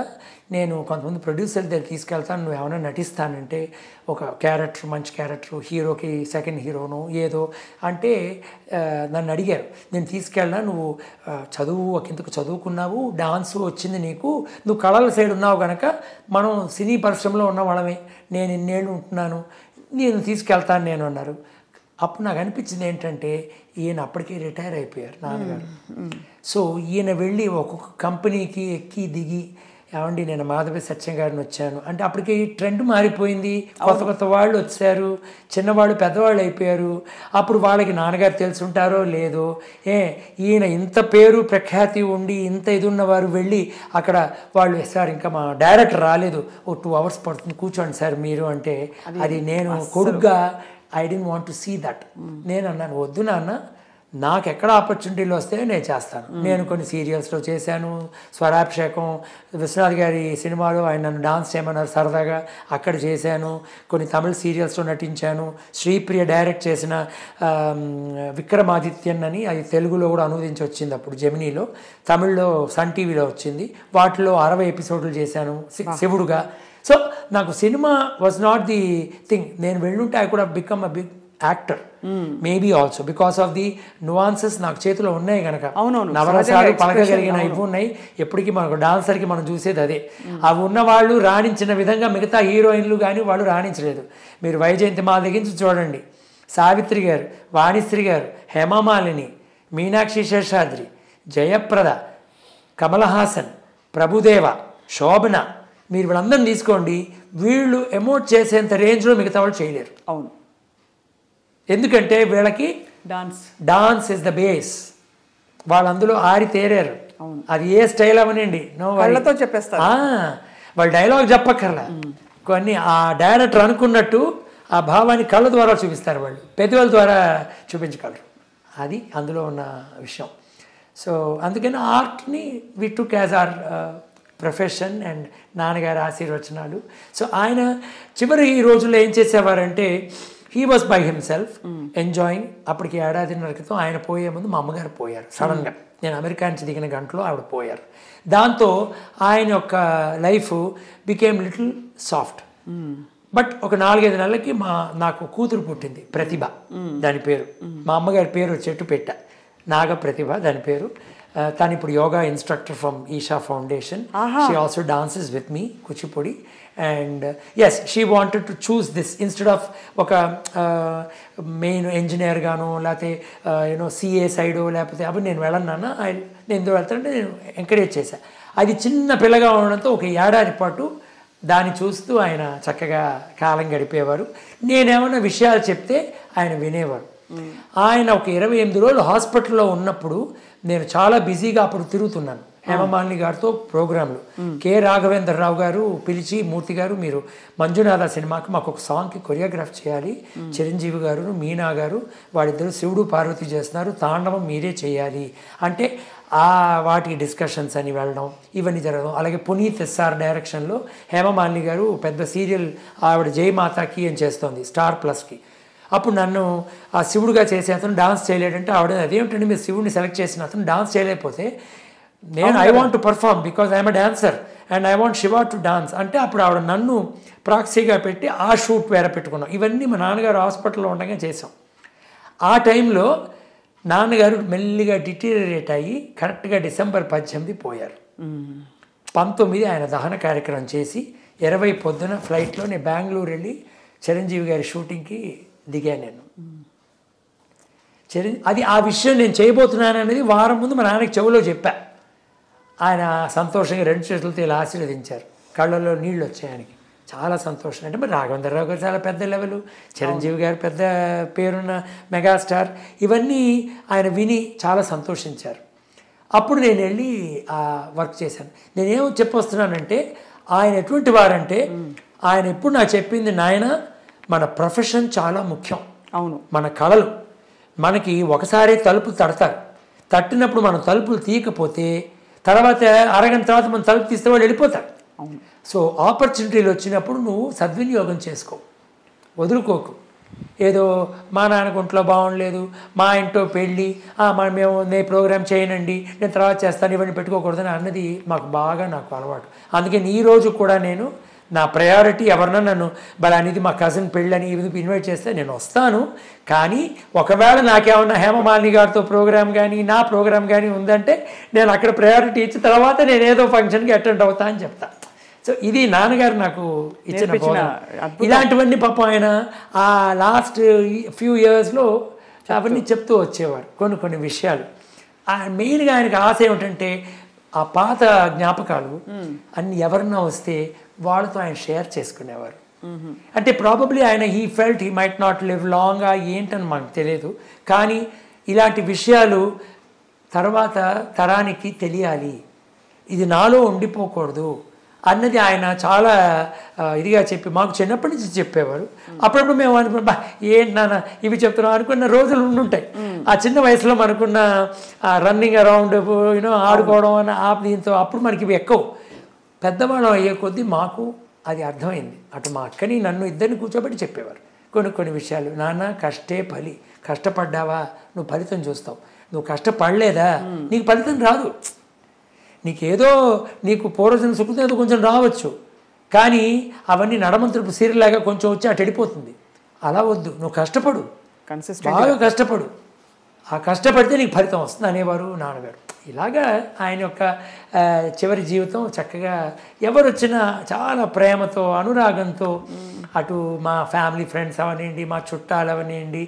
నేను కొంతమంది ప్రొడ్యూసర్ దగ్గర తీసుకెళ్తాను, నువ్వు ఏమైనా నటిస్తానంటే ఒక క్యారెక్టర్, మంచి క్యారెక్టర్, హీరోకి సెకండ్ హీరోను ఏదో అంటే నన్ను అడిగారు. నేను తీసుకెళ్ళినా, నువ్వు చదువు ఒకంతకు చదువుకున్నావు, డాన్స్ వచ్చింది నీకు, నువ్వు కళల సైడ్ ఉన్నావు కనుక మనం సినీ పరిశ్రమలో ఉన్న వాళ్ళమే, నేను ఇన్నేళ్ళు ఉంటున్నాను, నేను తీసుకెళ్తాను నేను అన్నారు. అప్పుడు నాకు అనిపించింది ఏంటంటే, ఈయన అప్పటికే రిటైర్ అయిపోయారు నాన్నగారు. సో ఈయన వెళ్ళి ఒక్కొక్క కంపెనీకి ఎక్కి దిగి, ఏమండి నేను మాధవి సత్యం గారిని వచ్చాను అంటే అప్పటికి ట్రెండ్ మారిపోయింది, కొత్త కొత్త వాళ్ళు వచ్చారు, చిన్నవాళ్ళు పెద్దవాళ్ళు అయిపోయారు. అప్పుడు వాళ్ళకి నాన్నగారు తెలుసుంటారో లేదో, ఈయన ఇంత పేరు ప్రఖ్యాతి ఉండి ఇంత ఇది ఉన్నవారు వెళ్ళి అక్కడ వాళ్ళు, సార్ ఇంకా మా డైరెక్టర్ రాలేదు, ఓ 2 hours పడుతుంది కూర్చోండి సార్ మీరు అంటే, అది నేను కొడుగ్గా I don't want to see that. నేను అన్నాను, వద్దు నాన్న, నాకు ఎక్కడ ఆపర్చునిటీలు వస్తే నేను చేస్తాను. నేను కొన్ని సీరియల్స్లో చేశాను, స్వరాభిషేకం విశ్వనాథ్ గారి సినిమాలో ఆయన నన్ను డాన్స్ చేయమన్నారు సరదాగా, అక్కడ చేశాను. కొన్ని తమిళ సీరియల్స్లో నటించాను. శ్రీప్రియ డైరెక్ట్ చేసిన విక్రమాదిత్యన్ అని, అది తెలుగులో కూడా అనువదించి వచ్చింది అప్పుడు జెమినీలో, తమిళ్లో సన్ టీవీలో వచ్చింది. వాటిలో 60 ఎపిసోడ్లు చేశాను శివుడుగా. సో నాకు cinema was not the thing. నేను వెళ్ళుంటే I could have become a big actor maybe also because of the nuances నాకు చేతిలో ఉన్నాయి కనుక. నవరసాలు పలకగలిగిన ఇవి ఉన్నాయి. ఎప్పటికీ మనకు డాన్సర్కి మనం చూసేది అదే. అవి ఉన్న వాళ్ళు రాణించిన విధంగా మిగతా హీరోయిన్లు కానీ వాళ్ళు రాణించలేదు. మీరు వైజయంతి మాల దగ్గరించి చూడండి, సావిత్రి గారు, వాణిశ్రీ గారు, హేమమాలిని, మీనాక్షి శేషాద్రి, జయప్రద, కమల్ హాసన్, ప్రభుదేవ, శోభన, మీరు వీళ్ళందరినీ తీసుకోండి, వీళ్ళు ఎమోట్ చేసేంత రేంజ్లో మిగతా వాళ్ళు చేయలేరు. అవును, ఎందుకంటే వీళ్ళకి డాన్స్ ఇస్ ద బేస్. వాళ్ళు అందులో ఆరి తేరారు. అది ఏ స్టైల్ అవనండి, వాళ్ళతో చెప్పేస్తారు, వాళ్ళు డైలాగ్ చెప్పక్కర్లా, కొన్ని ఆ డైరెక్టర్ అనుకున్నట్టు ఆ భావాన్ని కళ్ళ ద్వారా చూపిస్తారు, వాళ్ళు పెదవుల ద్వారా చూపించగలరు. అది అందులో ఉన్న విషయం. సో అందుకని ఆర్ట్ని we took as our profession and నాన్నగారి ఆశీర్వచనాలు. సో ఆయన చివరి ఈ రోజుల్లో ఏం చేసేవారంటే, he was by himself enjoying. అప్పటికి 1.5 ఏళ్ల క్రితం ఆయన పోయే ముందు మా అమ్మగారు పోయారు సడన్గా. నేను అమెరికా నుంచి దిగిన గంటలో ఆవిడ పోయారు. దాంతో ఆయన యొక్క life became little soft. But ఒక 4-5 నెలలకి నాకు కూతురు పుట్టింది, ప్రతిభ దాని పేరు. మా అమ్మగారి పేరు చెట్టు పెట్ట, నాగ ప్రతిభ దాని పేరు. తను ఇప్పుడు yoga instructor from Isha foundation. She also dances with me Kuchipudi. And yes, she wanted to choose this instead of ఒక మెయిన్ ఇంజనీర్ గాను, లేకపోతే యూనో సిఏ సైడు, లేకపోతే అవి నేను వెళ్ళన్నాను. నేను ఎందుకు వెళ్తానంటే నేను ఎంకరేజ్ చేశాను. అది చిన్న పిల్లగా ఉండడంతో ఒక 1 ఏడాది పాటు దాన్ని చూస్తూ ఆయన చక్కగా కాలం గడిపేవారు. నేనేమన్నా విషయాలు చెప్తే ఆయన వినేవారు. ఆయన ఒక 28 రోజులు హాస్పిటల్లో ఉన్నప్పుడు నేను చాలా బిజీగా అప్పుడు తిరుగుతున్నాను. హేమమాలిని గారితో ప్రోగ్రాంలు, కె రాఘవేంద్రరావు గారు పిలిచి, మూర్తి గారు మీరు మంజునాథ సినిమాకి మాకు ఒక సాంగ్కి కొరియోగ్రాఫ్ చేయాలి, చిరంజీవి గారు, మీనా గారు వాళ్ళిద్దరు శివుడు పార్వతి చేస్తున్నారు, తాండవం మీరే చేయాలి అంటే వాటి డిస్కషన్స్ అని వెళ్ళడం, ఇవన్నీ జరగడం. అలాగే పునీత్ ఎస్ఆర్ డైరెక్షన్లో హేమమాలిని గారు పెద్ద సీరియల్ ఆవిడ జయమాతాకి అని చేస్తోంది స్టార్ ప్లస్కి. అప్పుడు నన్ను ఆ శివుడుగా చేసే అతను డాన్స్ చేయలేడంటే ఆవిడ, అదేమిటంటే మీరు శివుడిని సెలెక్ట్ చేసిన అతను డాన్స్ చేయలేకపోతే, నేను I want to perform because I'm a dancer and I want Shiva to dance అంటే అప్పుడు ఆవిడ నన్ను ప్రాక్సీగా పెట్టి ఆ షూట్ వేరే పెట్టుకున్నాం. ఇవన్నీ మా నాన్నగారు హాస్పిటల్లో ఉండగా చేసాం. ఆ టైంలో నాన్నగారు మెల్లిగా డిటీరియరేట్ అయ్యి కరెక్ట్గా December 18 పోయారు. 19 ఆయన దహన కార్యక్రమం చేసి 20 పొద్దున ఫ్లైట్లో నేను బెంగళూరు వెళ్ళి చిరంజీవి గారి షూటింగ్కి దిగాను నేను. అది ఆ విషయం నేను చేయబోతున్నాను అనేది వారం ముందు మా నాన్నకి చెవులో చెప్పా. ఆయన సంతోషంగా 2 చేతులతో ఇలా ఆశీర్వదించారు, కళ్ళల్లో నీళ్ళు వచ్చాయి ఆయనకి. చాలా సంతోషం. అంటే మరి రాఘవేంద్రరావు గారు చాలా పెద్ద లెవెల్, చిరంజీవి గారు పెద్ద పేరున్న మెగాస్టార్, ఇవన్నీ ఆయన విని చాలా సంతోషించారు. అప్పుడు నేను వెళ్ళి వర్క్ చేశాను. నేనేమో చెప్పొస్తున్నానంటే ఆయన ఎటువంటి వారంటే ఆయన ఎప్పుడు నాకు చెప్పింది, నాయన మన ప్రొఫెషన్ చాలా ముఖ్యం. అవును, మన కళలు మనకి ఒకసారి తలుపు తడతారు, తట్టినప్పుడు మనం తలుపులు తీయకపోతే తర్వాత అరగంట తర్వాత మనం తలుపు తీస్తే వాళ్ళు వెళ్ళిపోతారు. సో ఆపర్చునిటీలు వచ్చినప్పుడు నువ్వు సద్వినియోగం చేసుకో, వదులుకోకు. ఏదో మా నాన్నకు ఒంట్లో బాగుండలేదు, మా ఇంట్లో పెళ్ళి, నేను ప్రోగ్రామ్ చేయనండి, నేను తర్వాత చేస్తాను, ఇవన్నీ పెట్టుకోకూడదని అన్నది నాకు అలవాటు. అందుకని ఈ రోజు కూడా నేను నా ప్రయారిటీ ఎవరన్నా నన్ను అనేది మా కజిన్ పెళ్ళని ఇన్వైట్ చేస్తే నేను వస్తాను. కానీ ఒకవేళ నాకేమన్నా హేమమాలిని గారితో ప్రోగ్రామ్ కానీ నా ప్రోగ్రామ్ కానీ ఉందంటే నేను అక్కడ ప్రయారిటీ ఇచ్చిన తర్వాత నేను ఏదో ఫంక్షన్కి అటెండ్ అవుతా అని చెప్తా. సో ఇది నాన్నగారు నాకు ఇచ్చిన బోధన. ఇలాంటివన్నీ పాపం ఆయన ఆ లాస్ట్ ఫ్యూ ఇయర్స్లో అవన్నీ చెప్తూ వచ్చేవారు కొన్ని విషయాలు. మెయిన్గా ఆయనకు ఆశ ఏమిటంటే ఆ పాత జ్ఞాపకాలు అన్ని ఎవరన్నా వస్తే వాళ్ళతో ఆయన షేర్ చేసుకునేవారు. అంటే ప్రాబబ్లీ ఆయన he felt he might not live long ఏంటని మనకు తెలియదు, కానీ ఇలాంటి విషయాలు తర్వాత తరానికి తెలియాలి, ఇది నాలో ఉండిపోకూడదు అన్నది ఆయన చాలా ఇదిగా చెప్పి మాకు చిన్నప్పటి నుంచి చెప్పేవారు. అప్పుడప్పుడు మేము అనుకున్నా ఏంటి నాన్న ఇవి చెప్తున్నాం అనుకున్న రోజులు ఉండుంటాయి. ఆ చిన్న వయసులో మనకున్న రన్నింగ్ అరౌండ్ ఆడుకోవడం అన్న దీంతో అప్పుడు మనకి ఇవి ఎక్కువ. పెద్దవాళ్ళం అయ్యే కొద్దీ మాకు అది అర్థమైంది. అటు మా అక్కని నన్ను ఇద్దరిని కూర్చోబెట్టి చెప్పేవారు కొన్ని విషయాలు. నాన్న కష్టే ఫలి, కష్టపడ్డావా నువ్వు ఫలితం చూస్తావు, నువ్వు కష్టపడలేదా నీకు ఫలితం రాదు. నీకు పూర్వజన్మ సుకృతం ఏదో కొంచెం రావచ్చు, కానీ అవన్నీ నడమంతుడు సీరియలాగా కొంచెం వచ్చి అటు వెళ్ళిపోతుంది. అలా వద్దు, నువ్వు కష్టపడు, బాగా కష్టపడు, ఆ కష్టపడితే నీకు ఫలితం వస్తుంది అనేవారు నాన్నగారు. ఇలాగా ఆయన యొక్క చివరి జీవితం చక్కగా ఎవరు వచ్చినా చాలా ప్రేమతో అనురాగంతో అటు మా ఫ్యామిలీ ఫ్రెండ్స్ అవనివ్వండి, మా చుట్టాలు అవనివ్వండి,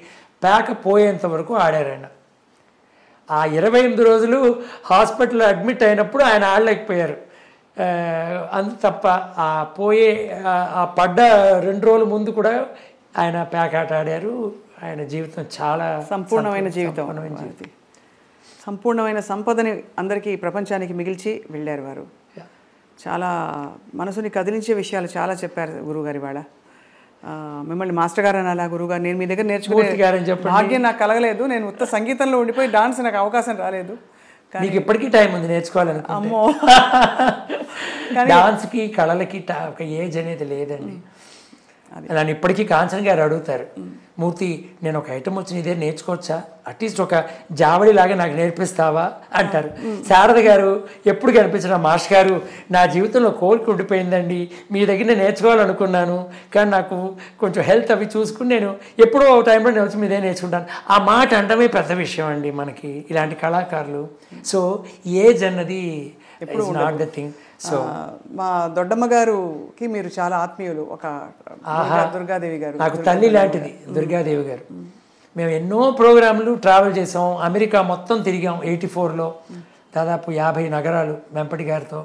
పోయేంత వరకు ఆడారు ఆయన. ఆ 28 రోజులు హాస్పిటల్లో అడ్మిట్ అయినప్పుడు ఆయన ఆడలేకపోయారు. అంత తప్ప ఆ పడ్డ 2 రోజుల ముందు కూడా ఆయన పేకాట ఆడారు. ఆయన జీవితం చాలా సంపూర్ణమైన జీవితం, సంపూర్ణమైన సంపదని అందరికీ ప్రపంచానికి మిగిల్చి వెళ్ళారు వారు. చాలా మనసుని కదిలించే విషయాలు చాలా చెప్పారు గురువుగారి వాళ్ళ. మిమ్మల్ని మాస్టర్ గారు అనాలా గురువుగారు? నేను మీ దగ్గర నేర్చుకునే భాగ్యం నాకు కలగలేదు. నేను ఉత్త సంగీతంలో ఉండిపోయి డాన్స్ నాకు అవకాశం రాలేదు. నీకు ఇప్పటికీ టైం ఉంది నేర్చుకోవాలని. అమ్మో, డాన్స్కి కళలకి ఒక ఏజ్ అనేది లేదండి. నన్ను ఇప్పటికీ కాంచన్ గారు అడుగుతారు, మూర్తి నేను ఒక ఐటమ్ వచ్చి ఇదే నేర్చుకోవచ్చా, అట్లీస్ట్ ఒక జావళిలాగా నాకు నేర్పిస్తావా అంటారు. శారద గారు ఎప్పుడు కనిపించిన మాస్టర్ గారు నా జీవితంలో కోరిక ఉండిపోయిందండి, మీ దగ్గర నేను నేర్చుకోవాలనుకున్నాను, కానీ నాకు కొంచెం హెల్త్ అవి చూసుకుని నేను ఎప్పుడో ఒక టైంలో నేను వచ్చి మీదే నేర్చుకుంటాను. ఆ మాట అనడమే పెద్ద విషయం అండి మనకి ఇలాంటి కళాకారులు. సో ఏజ్ అన్నది నాట్ ద థింగ్. సో మా దొడ్డమ్మ గారుకి మీరు చాలా ఆత్మీయులు. ఒక దుర్గాదేవి గారు నాకు తల్లి లాంటిది దుర్గాదేవి గారు. మేము ఎన్నో ప్రోగ్రాంలు ట్రావెల్ చేసాం, అమెరికా మొత్తం తిరిగాం 84లో, దాదాపు 50 నగరాలు వెంపటి గారితో.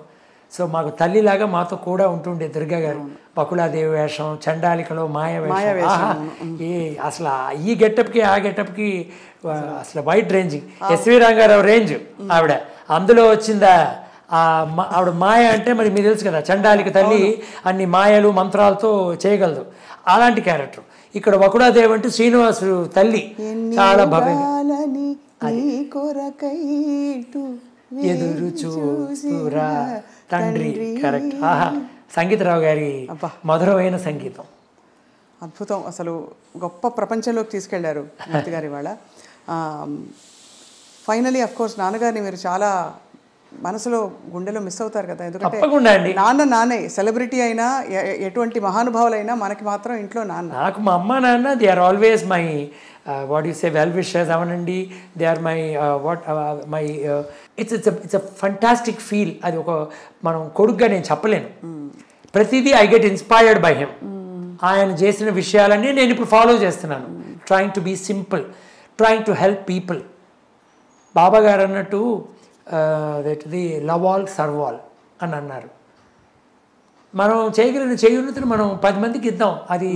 సో మాకు తల్లిలాగా మాతో కూడా ఉంటుండే దుర్గా గారు. బకుళాదేవి వేషం, చండాలికలో మాయ వేషం, అసలు ఈ గెటప్కి ఆ గెటప్కి అసలు wide ranging. S V Ranga Rao range ఆవిడ. అందులో వచ్చిందా ఆవిడ మాయ అంటే మరి మీకు తెలుసు కదా, చండాలిక తల్లి అన్ని మాయలు మంత్రాలతో చేయగలదు, అలాంటి క్యారెక్టర్. ఇక్కడ వకుడాదేవి అంటే శ్రీనివాసు తల్లి, చాలా భవ్యంగా ఎదురు చూస్తురా తండ్రి. కరెక్ట్. సంగీతరావు గారి మధురమైన సంగీతం అద్భుతం. అసలు గొప్ప ప్రపంచంలోకి తీసుకెళ్లారు మూర్తి గారి వాళ్ళ. ఫైనలీ అఫ్ కోర్స్ నాన్నగారిని మీరు చాలా మనసులో గుండెలో మిస్ అవుతారు కదా, ఎందుకంటే నాన్నే సెలబ్రిటీ అయినా ఎటువంటి మహానుభావులైనా మనకి మాత్రం ఇంట్లో నాన్న. నాకు మా అమ్మ నాన్న they are always my what you say well wishers అవనండి, they are my my it's a fantastic feel. అది ఒక మనం కొడుగ్గా నేను చెప్పలేను. ప్రతిదీ I get inspired by him. ఆయన చేసిన విషయాలన్నీ నేను ఇప్పుడు ఫాలో చేస్తున్నాను. Trying to be simple, trying to help people. Baba garu అన్నట్టు that the love all serve all అని అన్నారు. మనం చేయగలిగిన చేయున్నతులు మనం 10 మందికి ఇద్దాం. అది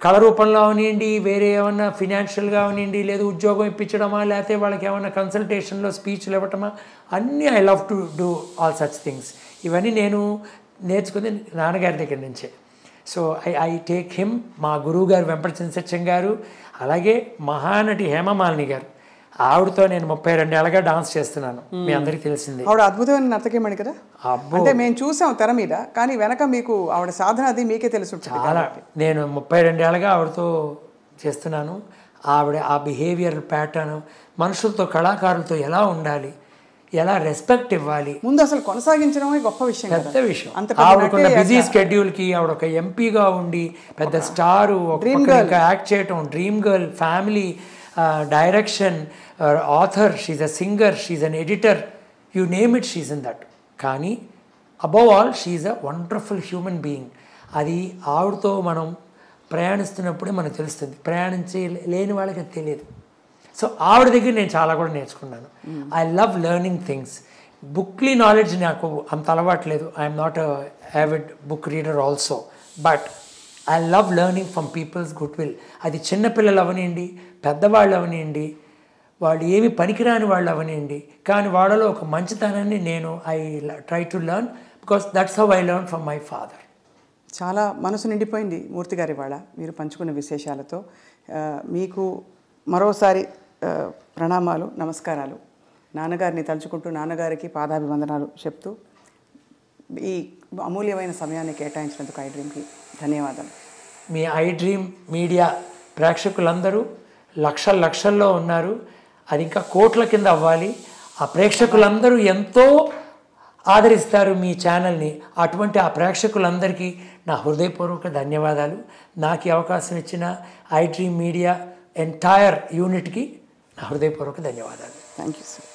కళ రూపంలో అవనివ్వండి, వేరే ఏమన్నా ఫినాన్షియల్గా అవనివ్వండి, లేదు ఉద్యోగం ఇప్పించడమా, లేకపోతే వాళ్ళకి ఏమన్నా కన్సల్టేషన్లో స్పీచ్లు ఇవ్వటమా, అన్నీ I love to do all such things. ఇవన్నీ నేను నేర్చుకుంది నాన్నగారి దగ్గర నుంచే. So I take him. మా గురువు గారు వెంపటి సత్యం గారు, అలాగే మహానటి హేమమాలిని గారు, ఆవిడతో నేను 32 ఏళ్ళగా డాన్స్ చేస్తున్నాను, మీ అందరికీ తెలిసింది. ఆవిడ అద్భుతమైన నర్తకిమణి కదా. అంటే మేము చూసాం తెర మీద, కానీ వెనక మీకు ఆవిడ సాధన అది మీకే తెలుసు. చాలా నేను 32 ఏళ్ళగా ఆవిడతో చేస్తున్నాను. ఆవిడ ఆ బిహేవియర్ ప్యాటర్న్, మనుషులతో కళాకారులతో ఎలా ఉండాలి, ఎలా రెస్పెక్ట్ ఇవ్వాలి, ముందు అసలు కొనసాగించడమే గొప్ప విషయం, పెద్ద విషయం. ఆవిడకున్న బిజీ స్కెడ్యూల్కి ఆవిడ ఒక ఎంపీగా ఉండి పెద్ద స్టారు, ఇంకా యాక్ట్ చేయటం, dream girl, family, direction, author, she's a singer, she's an editor, you name it, she's in that. కానీ above all she's a wonderful human being. అది ఆవిడతో మనం ప్రయాణిస్తున్నప్పుడే మనకు తెలుస్తుంది, ప్రయాణించి లేని వాళ్ళకి అది తెలియదు. సో ఆవిడ దగ్గర నేను చాలా కూడా నేర్చుకున్నాను. I love learning things. Bookly knowledge నాకు అంత అలవాట్లేదు. I'm not a avid book reader also, but I love learning from people's good will. అది చిన్నపిల్లలు అవనివ్వండి, పెద్దవాళ్ళు అవనివ్వండి, వాళ్ళు ఏమి పనికిరాని వాళ్ళు అవనివ్వండి, కానీ వాళ్ళలో ఒక మంచితనాన్ని నేను I try to learn, because that's how I learn from my father. చాలా మనసు నిండిపోయింది మూర్తి గారి వాళ్ళ మీరు పంచుకున్న విశేషాలతో. మీకు మరోసారి ప్రణామాలు, నమస్కారాలు. నాన్నగారిని తలుచుకుంటూ నాన్నగారికి పాదాభివందనాలు చెప్తూ ఈ అమూల్యమైన సమయాన్ని కేటాయించినందుకు ఐ డ్రీమ్కి ధన్యవాదాలు. మీ ఐ డ్రీమ్ మీడియా ప్రేక్షకులందరూ లక్షల్లో ఉన్నారు. అది ఇంకా కోట్ల కింద అవ్వాలి. ఆ ప్రేక్షకులందరూ ఎంతో ఆదరిస్తారు మీ ఛానల్ని. అటువంటి ఆ ప్రేక్షకులందరికీ నా హృదయపూర్వక ధన్యవాదాలు. నాకు ఈ అవకాశం ఇచ్చిన ఐ డ్రీమ్ మీడియా ఎంటైర్ యూనిట్కి నా హృదయపూర్వక ధన్యవాదాలు. Thank you sir.